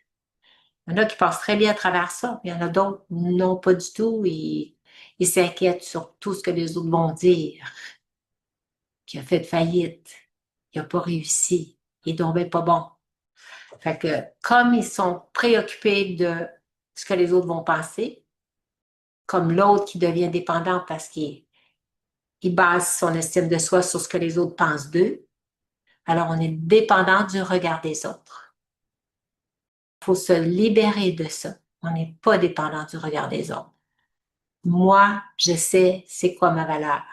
Il y en a qui passent très bien à travers ça. Il y en a d'autres, non, pas du tout. Ils s'inquiètent sur tout ce que les autres vont dire. Qui a fait faillite. Il n'a pas réussi. Il est tombé pas bon. Fait que, comme ils sont préoccupés de ce que les autres vont penser, comme l'autre qui devient dépendant parce qu'il base son estime de soi sur ce que les autres pensent d'eux, alors on est dépendant du regard des autres. Il faut se libérer de ça. On n'est pas dépendant du regard des autres. Moi, je sais c'est quoi ma valeur.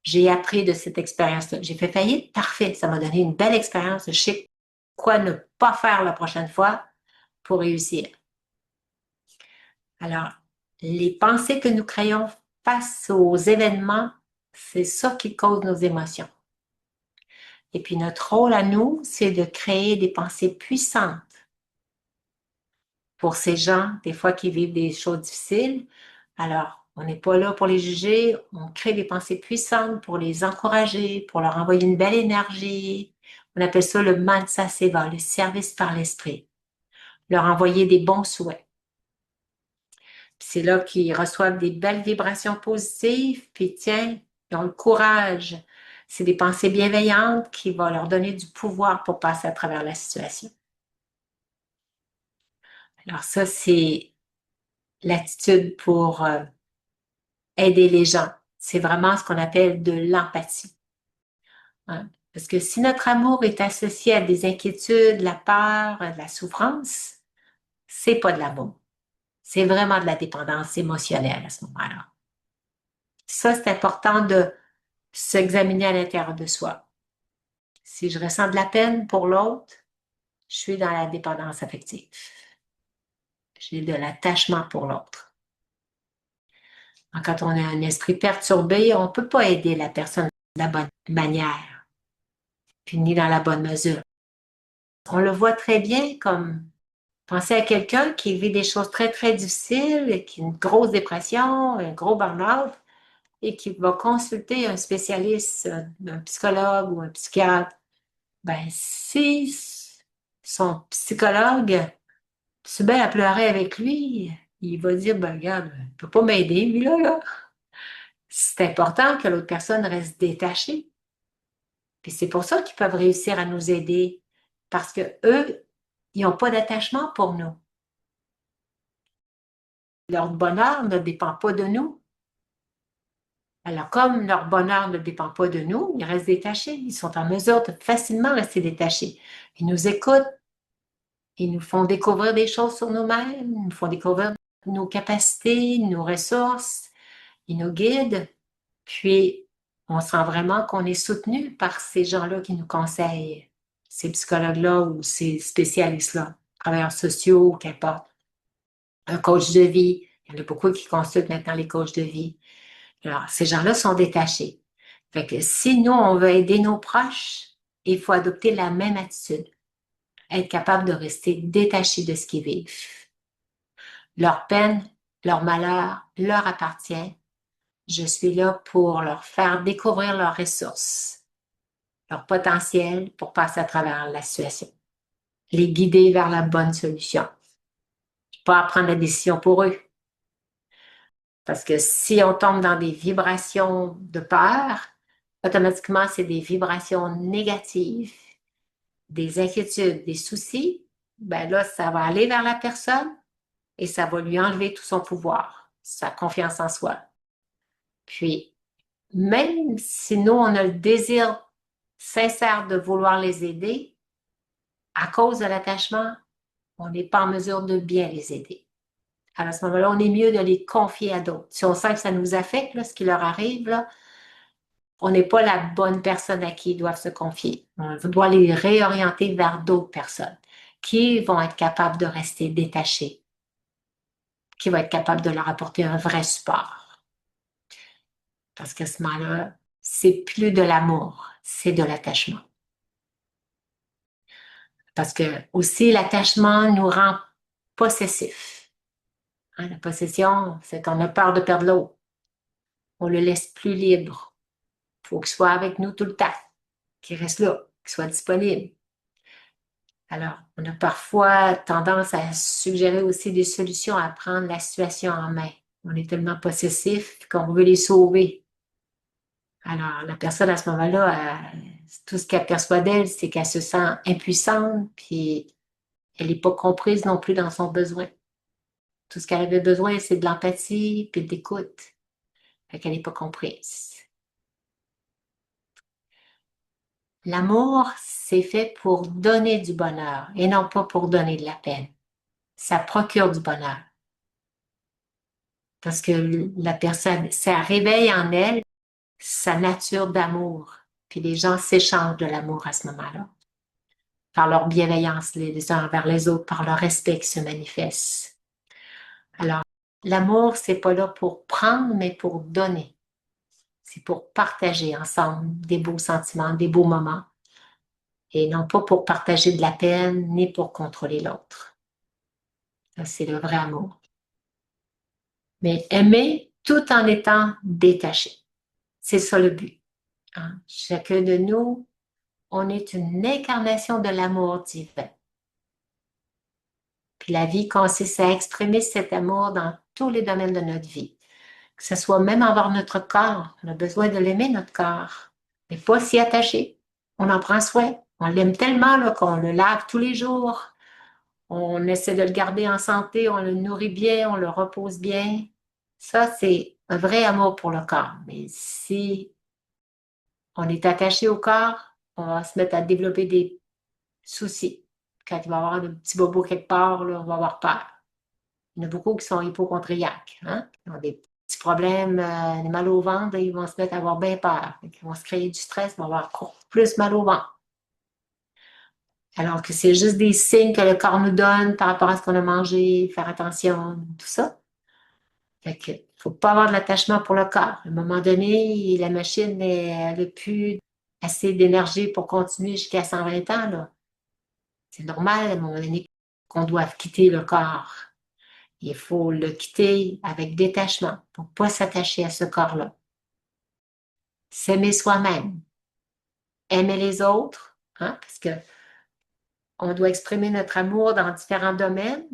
J'ai appris de cette expérience-là. J'ai fait faillite, parfait. Ça m'a donné une belle expérience. Je sais quoi ne pas faire la prochaine fois pour réussir. Alors, les pensées que nous créons face aux événements, c'est ça qui cause nos émotions. Et puis notre rôle à nous, c'est de créer des pensées puissantes pour ces gens, des fois qui vivent des choses difficiles. Alors, on n'est pas là pour les juger, on crée des pensées puissantes pour les encourager, pour leur envoyer une belle énergie. On appelle ça le mansa seva, le service par l'esprit. Leur envoyer des bons souhaits. C'est là qu'ils reçoivent des belles vibrations positives, puis tiens, ils ont le courage. C'est des pensées bienveillantes qui vont leur donner du pouvoir pour passer à travers la situation. Alors ça, c'est l'attitude pour aider les gens. C'est vraiment ce qu'on appelle de l'empathie. Hein? Parce que si notre amour est associé à des inquiétudes, la peur, la souffrance, c'est pas de l'amour. C'est vraiment de la dépendance émotionnelle à ce moment-là. Ça, c'est important de s'examiner à l'intérieur de soi. Si je ressens de la peine pour l'autre, je suis dans la dépendance affective. J'ai de l'attachement pour l'autre. Quand on a un esprit perturbé, on ne peut pas aider la personne de la bonne manière, puis ni dans la bonne mesure. On le voit très bien comme penser à quelqu'un qui vit des choses très, très difficiles, qui a une grosse dépression, un gros burn-out, et qui va consulter un spécialiste, un psychologue ou un psychiatre. Ben, si son psychologue se met à pleurer avec lui, il va dire, ben, regarde, il ne peut pas m'aider, lui, là. C'est important que l'autre personne reste détachée. Puis c'est pour ça qu'ils peuvent réussir à nous aider, parce que eux, ils n'ont pas d'attachement pour nous. Leur bonheur ne dépend pas de nous. Alors, comme leur bonheur ne dépend pas de nous, ils restent détachés. Ils sont en mesure de facilement rester détachés. Ils nous écoutent, ils nous font découvrir des choses sur nous-mêmes, ils nous font découvrir nos capacités, nos ressources, ils nous guident. Puis, on sent vraiment qu'on est soutenu par ces gens-là qui nous conseillent, ces psychologues-là ou ces spécialistes-là, travailleurs sociaux, qu'importe. Un coach de vie, il y en a beaucoup qui consultent maintenant les coachs de vie. Alors, ces gens-là sont détachés. Fait que si nous, on veut aider nos proches, il faut adopter la même attitude. Être capable de rester détaché de ce qu'ils vivent. Leur peine, leur malheur leur appartient. Je suis là pour leur faire découvrir leurs ressources, leur potentiel pour passer à travers la situation. Les guider vers la bonne solution. Pas prendre la décision pour eux. Parce que si on tombe dans des vibrations de peur, automatiquement, c'est des vibrations négatives, des inquiétudes, des soucis. Ben là, ça va aller vers la personne et ça va lui enlever tout son pouvoir, sa confiance en soi. Puis, même si nous, on a le désir sincère de vouloir les aider, à cause de l'attachement, on n'est pas en mesure de bien les aider. Alors, à ce moment-là, on est mieux de les confier à d'autres. Si on sent que ça nous affecte, là, ce qui leur arrive, là, on n'est pas la bonne personne à qui ils doivent se confier. On doit les réorienter vers d'autres personnes qui vont être capables de rester détachés, qui vont être capables de leur apporter un vrai support. Parce qu'à ce moment-là, c'est plus de l'amour, c'est de l'attachement. Parce que aussi, l'attachement nous rend possessifs. Hein, la possession, c'est qu'on a peur de perdre l'autre. On le laisse plus libre. Il faut qu'il soit avec nous tout le temps, qu'il reste là, qu'il soit disponible. Alors, on a parfois tendance à suggérer aussi des solutions à prendre la situation en main. On est tellement possessif qu'on veut les sauver. Alors, la personne à ce moment-là, tout ce qu'elle perçoit d'elle, c'est qu'elle se sent impuissante, puis elle n'est pas comprise non plus dans son besoin. Tout ce qu'elle avait besoin, c'est de l'empathie, puis d'écoute. Fait qu'elle n'est pas comprise. L'amour, c'est fait pour donner du bonheur et non pas pour donner de la peine. Ça procure du bonheur. Parce que la personne, ça réveille en elle sa nature d'amour. Puis les gens s'échangent de l'amour à ce moment-là. Par leur bienveillance les uns envers les autres, par leur respect qui se manifeste. Alors, l'amour, c'est pas là pour prendre, mais pour donner. C'est pour partager ensemble des beaux sentiments, des beaux moments. Et non pas pour partager de la peine, ni pour contrôler l'autre. Ça, c'est le vrai amour. Mais aimer tout en étant détaché. C'est ça le but. Hein? Chacun de nous, on est une incarnation de l'amour divin. Puis la vie consiste à exprimer cet amour dans tous les domaines de notre vie. Que ce soit même envers notre corps. On a besoin de l'aimer, notre corps. Mais pas s'y attacher. On en prend soin. On l'aime tellement là, qu'on le lave tous les jours. On essaie de le garder en santé, on le nourrit bien, on le repose bien. Ça, c'est un vrai amour pour le corps. Mais si on est attaché au corps, on va se mettre à développer des soucis. Quand il va y avoir un petit bobo quelque part, là, on va avoir peur. Il y en a beaucoup qui sont hypochondriaques, hein? Ils ont des petits problèmes, des mal au ventre, ils vont se mettre à avoir bien peur. Ils vont se créer du stress, ils vont avoir encore plus mal au ventre. Alors que c'est juste des signes que le corps nous donne par rapport à ce qu'on a mangé, faire attention, tout ça. Fait que, faut pas avoir de l'attachement pour le corps. À un moment donné, la machine, elle n'a plus assez d'énergie pour continuer jusqu'à 120 ans, là. C'est normal, à un moment donné, qu'on doive quitter le corps. Il faut le quitter avec détachement pour pas s'attacher à ce corps-là. S'aimer soi-même, aimer les autres, hein, parce que on doit exprimer notre amour dans différents domaines,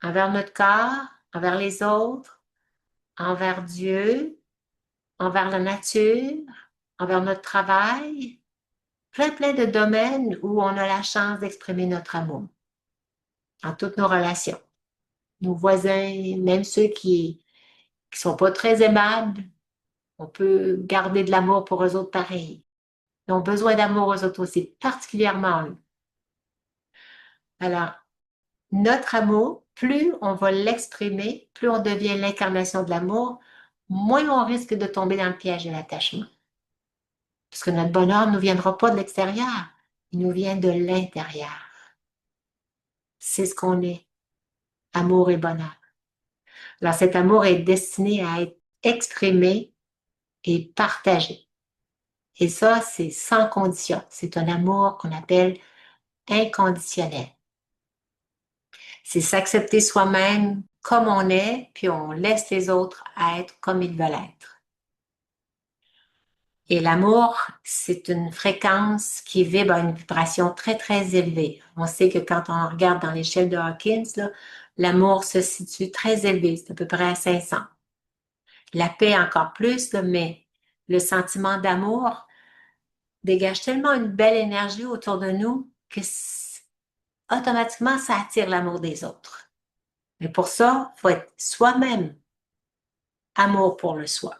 envers notre corps, envers les autres, envers Dieu, envers la nature, envers notre travail, plein de domaines où on a la chance d'exprimer notre amour dans toutes nos relations. Nos voisins, même ceux qui sont pas très aimables, on peut garder de l'amour pour eux autres pareil. Ils ont besoin d'amour eux autres aussi, particulièrement eux. Alors, notre amour, plus on va l'exprimer, plus on devient l'incarnation de l'amour, moins on risque de tomber dans le piège de l'attachement. Parce que notre bonheur ne nous viendra pas de l'extérieur, il nous vient de l'intérieur. C'est ce qu'on est, amour et bonheur. Alors cet amour est destiné à être exprimé et partagé. Et ça, c'est sans condition. C'est un amour qu'on appelle inconditionnel. C'est s'accepter soi-même comme on est, puis on laisse les autres être comme ils veulent être. Et l'amour, c'est une fréquence qui vibre à une vibration très élevée. On sait que quand on regarde dans l'échelle de Hawkins, l'amour se situe très élevé, c'est à peu près à 500. La paix encore plus, là, mais le sentiment d'amour dégage tellement une belle énergie autour de nous que automatiquement, ça attire l'amour des autres. Mais pour ça, il faut être soi-même, amour pour le soi.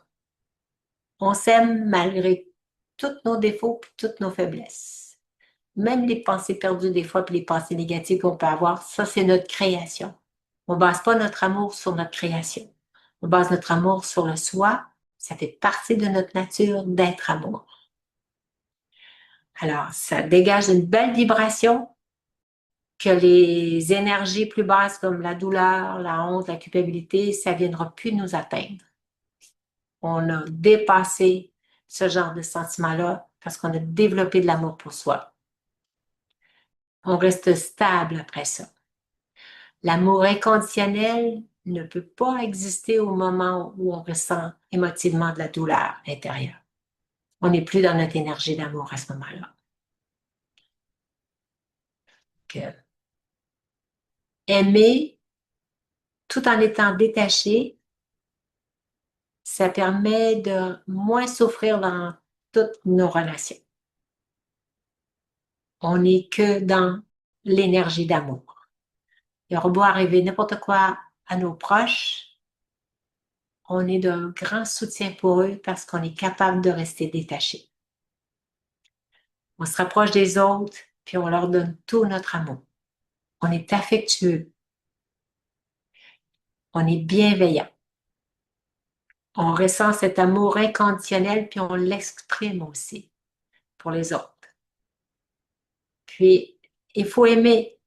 On s'aime malgré tous nos défauts et toutes nos faiblesses. Même les pensées perdues des fois, puis les pensées négatives qu'on peut avoir, ça, c'est notre création. On ne base pas notre amour sur notre création. On base notre amour sur le soi. Ça fait partie de notre nature d'être amour. Alors, ça dégage une belle vibration que les énergies plus basses comme la douleur, la honte, la culpabilité, ça ne viendra plus nous atteindre. On a dépassé ce genre de sentiment-là parce qu'on a développé de l'amour pour soi. On reste stable après ça. L'amour inconditionnel ne peut pas exister au moment où on ressent émotivement de la douleur intérieure. On n'est plus dans notre énergie d'amour à ce moment-là. Aimer tout en étant détaché, ça permet de moins souffrir dans toutes nos relations. On n'est que dans l'énergie d'amour. Il aura beau arriver n'importe quoi à nos proches, on est d'un grand soutien pour eux parce qu'on est capable de rester détaché. On se rapproche des autres, puis on leur donne tout notre amour. On est affectueux. On est bienveillant. On ressent cet amour inconditionnel, puis on l'exprime aussi pour les autres. Puis, il faut aimer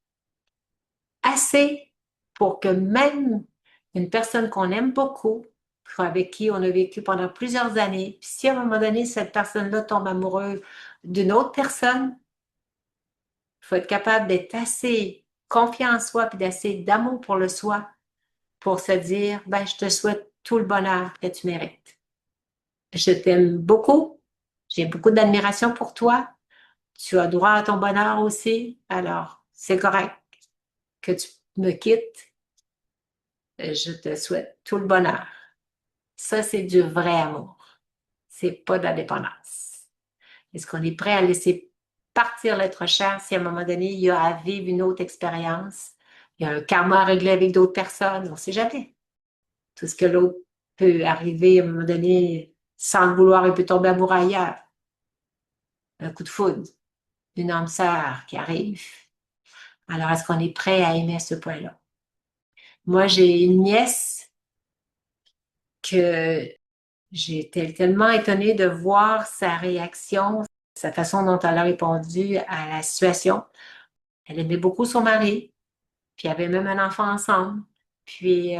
assez pour que même une personne qu'on aime beaucoup, avec qui on a vécu pendant plusieurs années, puis si à un moment donné, cette personne-là tombe amoureuse d'une autre personne, il faut être capable d'être assez confiant en soi, puis d'assez d'amour pour le soi, pour se dire, ben, je te souhaite tout le bonheur que tu mérites. Je t'aime beaucoup, j'ai beaucoup d'admiration pour toi, tu as droit à ton bonheur aussi, alors c'est correct que tu me quittes, je te souhaite tout le bonheur. Ça, c'est du vrai amour. C'est pas de la dépendance. Est-ce qu'on est prêt à laisser partir l'être cher si à un moment donné, il y a à vivre une autre expérience? Il y a un karma à régler avec d'autres personnes, on ne sait jamais. Tout ce que l'autre peut arriver à un moment donné, sans le vouloir, il peut tomber amoureux ailleurs. Un coup de foudre, une âme sœur qui arrive. Alors, est-ce qu'on est prêt à aimer à ce point-là? Moi, j'ai une nièce que j'étais tellement étonnée de voir sa réaction, sa façon dont elle a répondu à la situation. Elle aimait beaucoup son mari, puis ils avaient même un enfant ensemble. Puis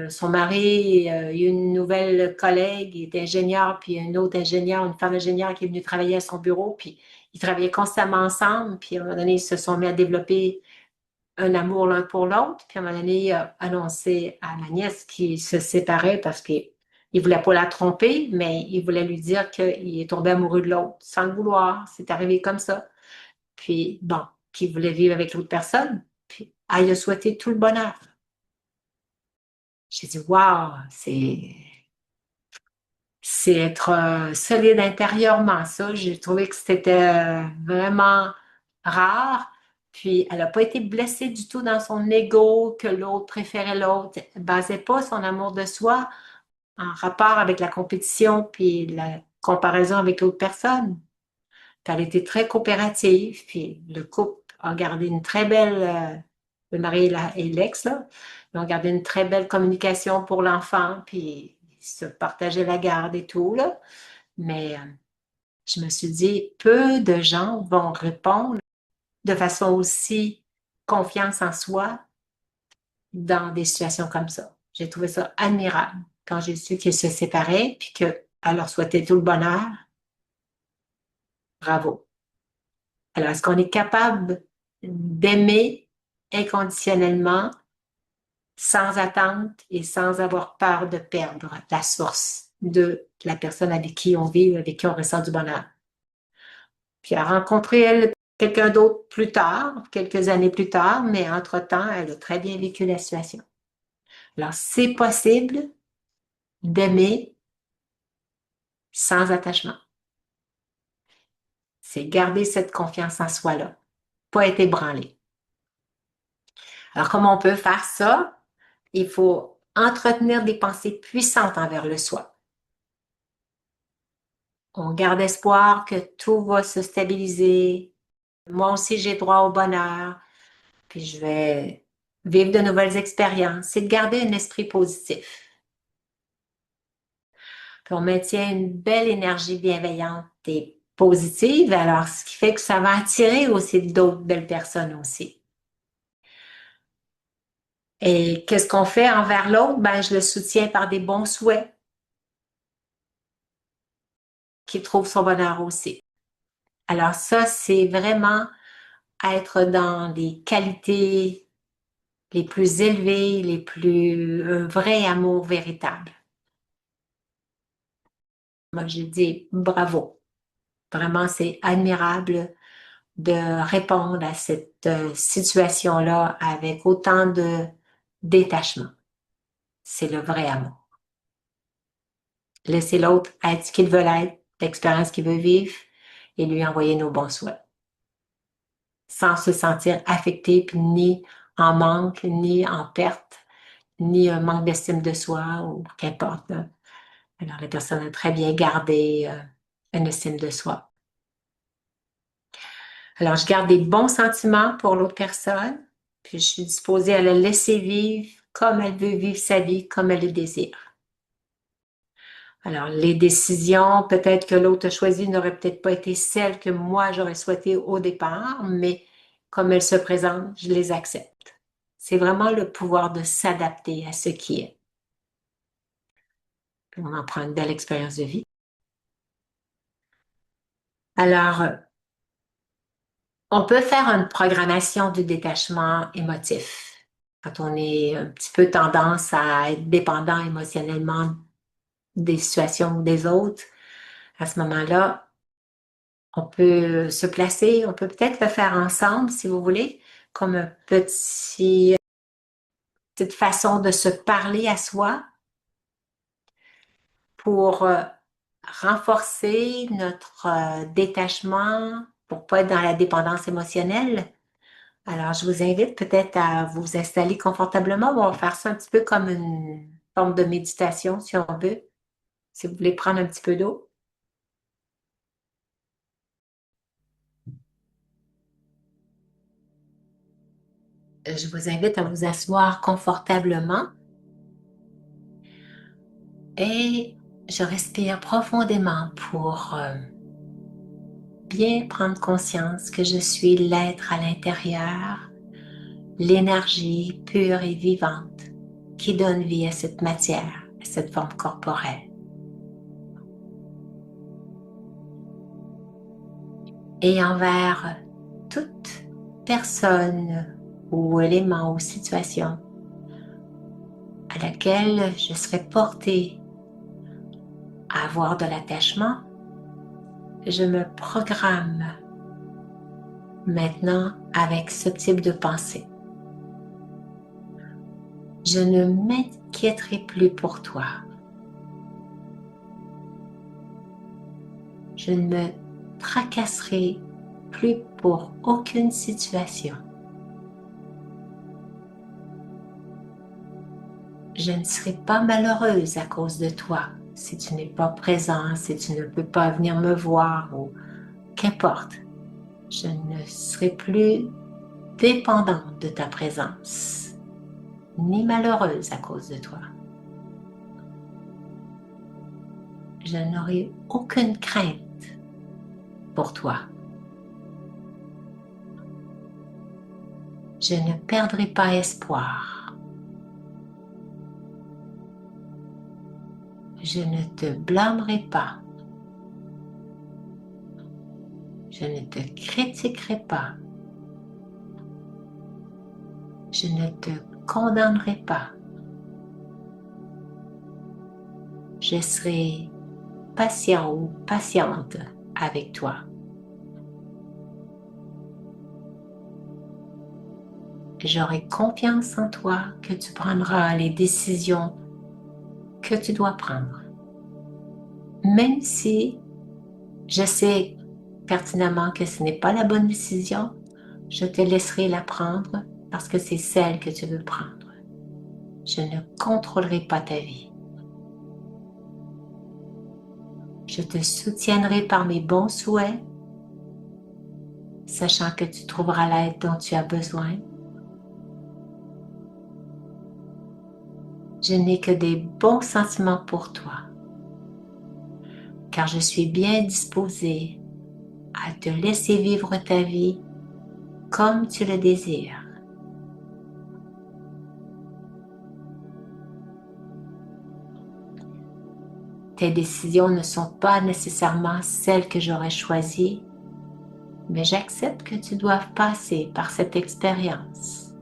son mari, il y a une nouvelle collègue, il est ingénieur, puis une autre ingénieure, une femme ingénieure qui est venue travailler à son bureau, puis ils travaillaient constamment ensemble, puis à un moment donné, ils se sont mis à développer un amour l'un pour l'autre. Puis à un moment donné, il a annoncé à ma nièce qu'il se séparait parce qu'il ne voulait pas la tromper, mais il voulait lui dire qu'il est tombé amoureux de l'autre sans le vouloir. C'est arrivé comme ça. Puis bon, qu'il voulait vivre avec l'autre personne. Puis elle lui a souhaité tout le bonheur. J'ai dit, waouh, c'est être solide intérieurement, ça. J'ai trouvé que c'était vraiment rare. Puis, elle n'a pas été blessée du tout dans son ego, que l'autre préférait l'autre. Elle ne basait pas son amour de soi en rapport avec la compétition puis la comparaison avec l'autre personne. Puis, elle était très coopérative. Puis, le couple a gardé une très belle, le mari et l'ex, là, ils ont gardé une très belle communication pour l'enfant. Puis, ils se partageaient la garde et tout, là. Mais je me suis dit, peu de gens vont répondre de façon aussi confiance en soi dans des situations comme ça. J'ai trouvé ça admirable quand j'ai su qu'ils se séparaient puis qu'elle leur souhaitait tout le bonheur. Bravo. Alors, est-ce qu'on est capable d'aimer inconditionnellement, sans attente et sans avoir peur de perdre la source de la personne avec qui on vit, avec qui on ressent du bonheur? Puis elle a rencontré, elle, quelqu'un d'autre plus tard, quelques années plus tard, mais entre-temps, elle a très bien vécu la situation. Alors, c'est possible d'aimer sans attachement. C'est garder cette confiance en soi-là, pas être ébranlé. Alors, comment on peut faire ça? Il faut entretenir des pensées puissantes envers le soi. On garde espoir que tout va se stabiliser. Moi aussi, j'ai droit au bonheur. Puis je vais vivre de nouvelles expériences. C'est de garder un esprit positif. Puis on maintient une belle énergie bienveillante et positive, alors ce qui fait que ça va attirer aussi d'autres belles personnes aussi. Et qu'est-ce qu'on fait envers l'autre? Ben, je le soutiens par des bons souhaits, qu'il trouve son bonheur aussi. Alors ça, c'est vraiment être dans les qualités les plus élevées, les plus un vrai amour véritable. Moi, je dis bravo. Vraiment, c'est admirable de répondre à cette situation-là avec autant de détachement. C'est le vrai amour. Laisser l'autre être ce qu'il veut être, l'expérience qu'il veut vivre et lui envoyer nos bons souhaits. Sans se sentir affecté, puis ni en manque, ni en perte, ni un manque d'estime de soi ou qu'importe. Alors, la personne a très bien gardé une estime de soi. Alors, je garde des bons sentiments pour l'autre personne, puis je suis disposée à la laisser vivre comme elle veut vivre sa vie, comme elle le désire. Alors, les décisions, peut-être que l'autre a choisi n'auraient peut-être pas été celles que moi j'aurais souhaité au départ, mais comme elles se présentent, je les accepte. C'est vraiment le pouvoir de s'adapter à ce qui est. Puis on en prend une belle expérience de vie. Alors, on peut faire une programmation du détachement émotif. Quand on est un petit peu tendance à être dépendant émotionnellement des situations ou des autres, à ce moment-là, on peut se placer, on peut peut-être le faire ensemble si vous voulez, comme une petite façon de se parler à soi pour renforcer notre détachement, pour pas être dans la dépendance émotionnelle. Alors, je vous invite peut-être à vous installer confortablement. On va faire ça un petit peu comme une forme de méditation, si on veut. Si vous voulez prendre un petit peu d'eau, je vous invite à vous asseoir confortablement. Et je respire profondément pour bien prendre conscience que je suis l'être à l'intérieur, l'énergie pure et vivante qui donne vie à cette matière, à cette forme corporelle. Et envers toute personne ou élément ou situation à laquelle je serais portée à avoir de l'attachement, je me programme maintenant avec ce type de pensée. Je ne m'inquiéterai plus pour toi. Je ne me tracasserai plus pour aucune situation. Je ne serai pas malheureuse à cause de toi si tu n'es pas présent, si tu ne peux pas venir me voir ou qu'importe. Je ne serai plus dépendante de ta présence, ni malheureuse à cause de toi. Je n'aurai aucune crainte pour toi. Je ne perdrai pas espoir. Je ne te blâmerai pas. Je ne te critiquerai pas. Je ne te condamnerai pas. Je serai patient ou patiente avec toi. J'aurai confiance en toi que tu prendras les décisions que tu dois prendre. Même si je sais pertinemment que ce n'est pas la bonne décision, je te laisserai la prendre parce que c'est celle que tu veux prendre. Je ne contrôlerai pas ta vie. Je te soutiendrai par mes bons souhaits, sachant que tu trouveras l'aide dont tu as besoin. Je n'ai que des bons sentiments pour toi, car je suis bien disposée à te laisser vivre ta vie comme tu le désires. Tes décisions ne sont pas nécessairement celles que j'aurais choisies, mais j'accepte que tu doives passer par cette expérience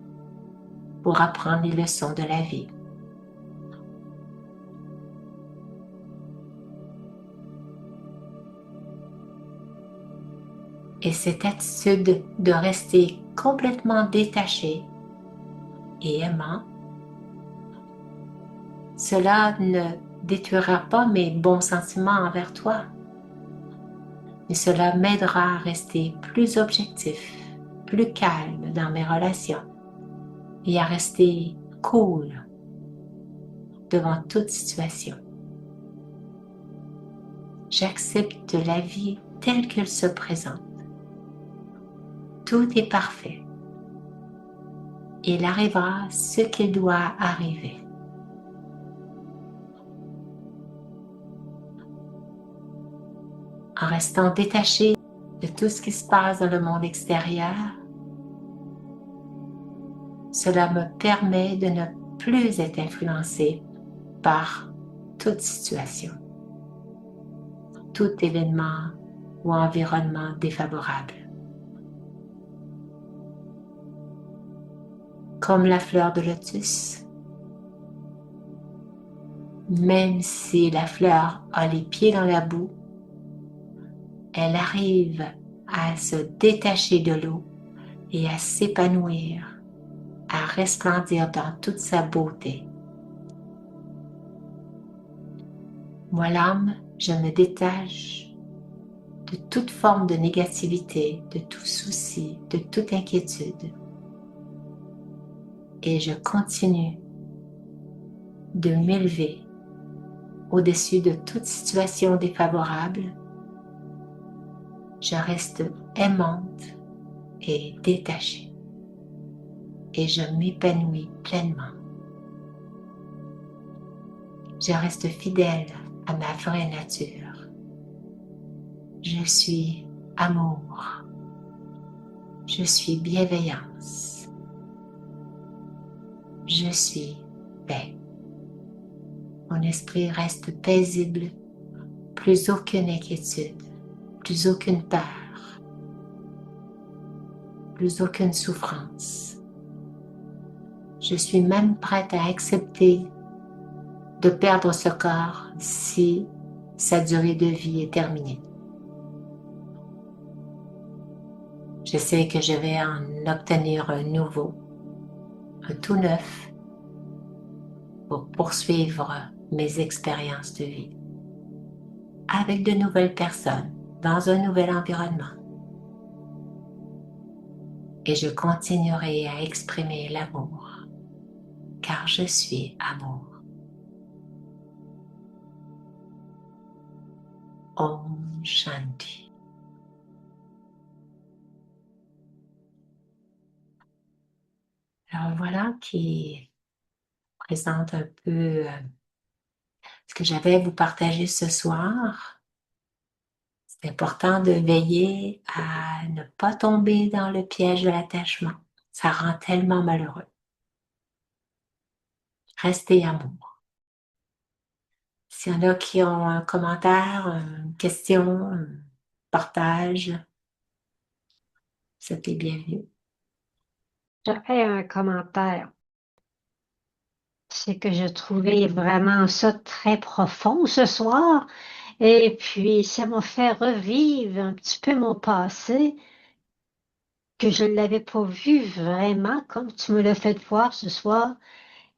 pour apprendre les leçons de la vie. Et cette attitude de rester complètement détaché et aimant, cela ne détruira pas mes bons sentiments envers toi, mais cela m'aidera à rester plus objectif, plus calme dans mes relations et à rester cool devant toute situation. J'accepte la vie telle qu'elle se présente. Tout est parfait. Il arrivera ce qu'il doit arriver. En restant détaché de tout ce qui se passe dans le monde extérieur, cela me permet de ne plus être influencé par toute situation, tout événement ou environnement défavorable. Comme la fleur de lotus, même si la fleur a les pieds dans la boue, elle arrive à se détacher de l'eau et à s'épanouir, à resplendir dans toute sa beauté. Moi, l'âme, je me détache de toute forme de négativité, de tout souci, de toute inquiétude. Et je continue de m'élever au-dessus de toute situation défavorable. Je reste aimante et détachée. Et je m'épanouis pleinement. Je reste fidèle à ma vraie nature. Je suis amour. Je suis bienveillance. Je suis paix. Mon esprit reste paisible, plus aucune inquiétude, plus aucune peur, plus aucune souffrance. Je suis même prête à accepter de perdre ce corps si sa durée de vie est terminée. Je sais que je vais en obtenir un nouveau, un tout neuf, pour poursuivre mes expériences de vie avec de nouvelles personnes, dans un nouvel environnement. Et je continuerai à exprimer l'amour, car je suis amour. Om Shanti. Alors voilà qui présente un peu ce que j'avais à vous partager ce soir. C'est important de veiller à ne pas tomber dans le piège de l'attachement. Ça rend tellement malheureux. Restez amour. S'il y en a qui ont un commentaire, une question, un partage, c'était bienvenu. J'aurais un commentaire. C'est que je trouvais vraiment ça très profond ce soir. Et puis, ça m'a fait revivre un petit peu mon passé, que je ne l'avais pas vu vraiment comme tu me l'as fait voir ce soir,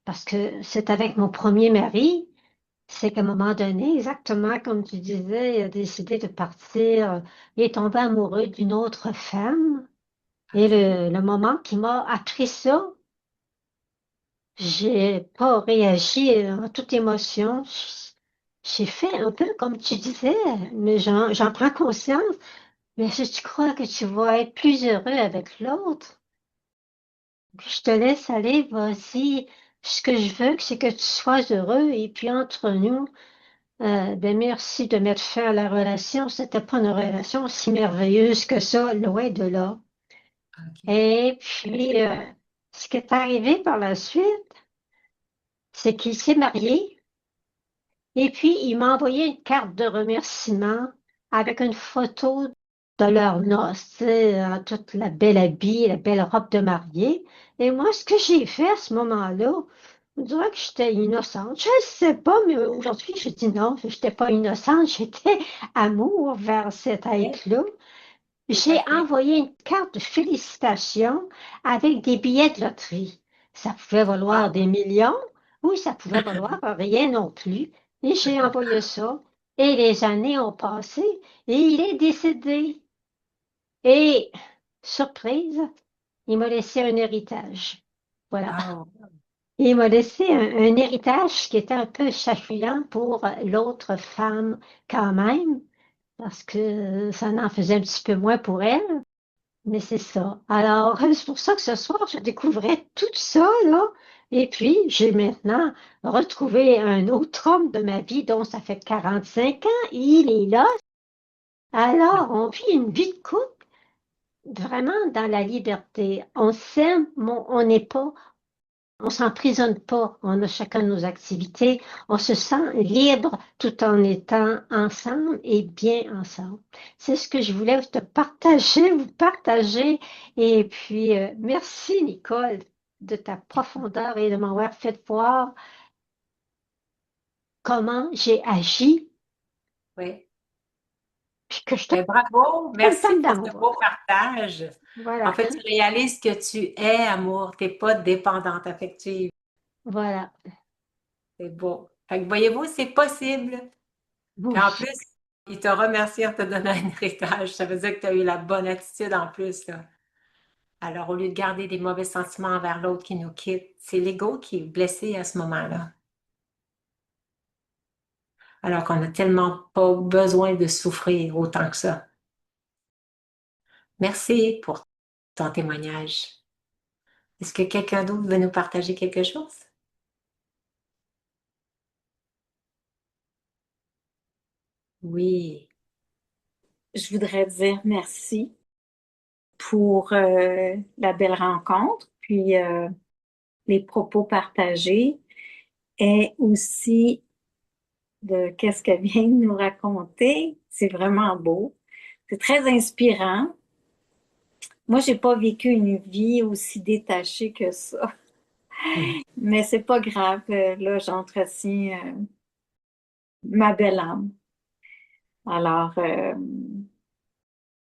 parce que c'est avec mon premier mari. C'est qu'à un moment donné, exactement comme tu disais, il a décidé de partir. Il est tombé amoureux d'une autre femme. Et OK. le moment qui m'a appris ça, j'ai pas réagi en toute émotion. J'ai fait un peu comme tu disais, mais j'en prends conscience. Mais si tu crois que tu vas être plus heureux avec l'autre, je te laisse aller, vas-y. Ce que je veux, c'est que tu sois heureux. Et puis entre nous, ben merci de mettre fin à la relation. C'était pas une relation si merveilleuse que ça, loin de là. OK. Et puis, ce qui est arrivé par la suite, c'est qu'il s'est marié. Et puis, il m'a envoyé une carte de remerciement avec une photo de leur noces, tu sais, toute la belle habit, la belle robe de mariée. Et moi, ce que j'ai fait à ce moment-là, on dirait que j'étais innocente. Je ne sais pas, mais aujourd'hui, je dis non, je n'étais pas innocente, j'étais amour vers cet Ouais, être-là. tout à J'ai fait. envoyé une carte de félicitations avec des billets de loterie. Ça pouvait valoir Wow. des millions ou ça pouvait valoir rien non plus. Et j'ai envoyé ça. Et les années ont passé et il est décédé. Et, surprise, il m'a laissé un héritage. Voilà. Wow. Il m'a laissé un héritage qui était un peu chatouillant pour l'autre femme quand même, parce que ça en faisait un petit peu moins pour elle. Mais c'est ça. Alors, c'est pour ça que ce soir, je découvrais tout ça, là. Et puis, j'ai maintenant retrouvé un autre homme de ma vie dont ça fait 45 ans. Il est là. Alors, on vit une vie de couple vraiment dans la liberté. On s'aime, mais on n'est pas, on s'emprisonne pas. On a chacun nos activités. On se sent libre tout en étant ensemble et bien ensemble. C'est ce que je voulais te partager, vous partager. Et puis, merci, Nicole, de ta profondeur et de m'avoir fait voir comment j'ai agi, Oui. puis que je te Ben, bravo, pas le merci temps pour ce d'amour. beau partage. En Voilà, fait, tu réalises que tu es amour, tu n'es pas dépendante affective. voilà. C'est beau. Fait que voyez-vous, c'est possible. Puis en Oui, plus, il te remercie en te donnant un héritage. Ça veut dire que tu as eu la bonne attitude en plus, là. Alors, au lieu de garder des mauvais sentiments envers l'autre qui nous quitte, c'est l'ego qui est blessé à ce moment-là. Alors qu'on n'a tellement pas besoin de souffrir autant que ça. Merci pour ton témoignage. Est-ce que quelqu'un d'autre veut nous partager quelque chose? Oui, Je voudrais dire merci pour la belle rencontre, puis les propos partagés et aussi de qu'est-ce qu'elle vient de nous raconter. C'est vraiment beau. C'est très inspirant. Moi, j'ai pas vécu une vie aussi détachée que ça, mais c'est pas grave. Là, j'entretiens ma belle âme. Alors,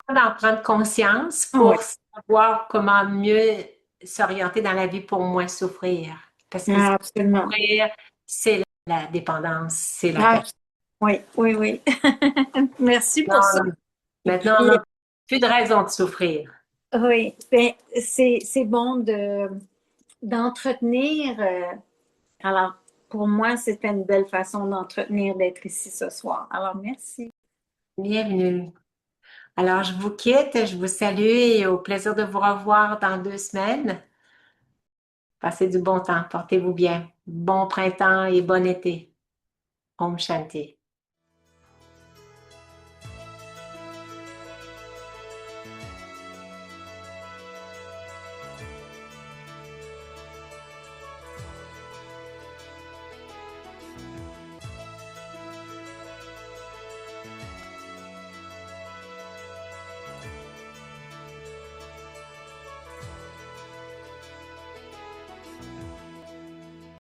d'en prendre conscience oui, pour savoir comment mieux s'orienter dans la vie pour moins souffrir. Parce que absolument. souffrir, c'est la dépendance, c'est la Ah, perte. oui, oui, oui. Merci pour ça. Non, Et maintenant, on puis, n'a plus de raison de souffrir. oui, ben, c'est bon d'entretenir. Alors, pour moi, c'était une belle façon d'entretenir d'être ici ce soir. Alors, merci. Bienvenue. Alors, je vous quitte, je vous salue et au plaisir de vous revoir dans 2 semaines. Passez du bon temps, portez-vous bien. Bon printemps et bon été. Om Shanti.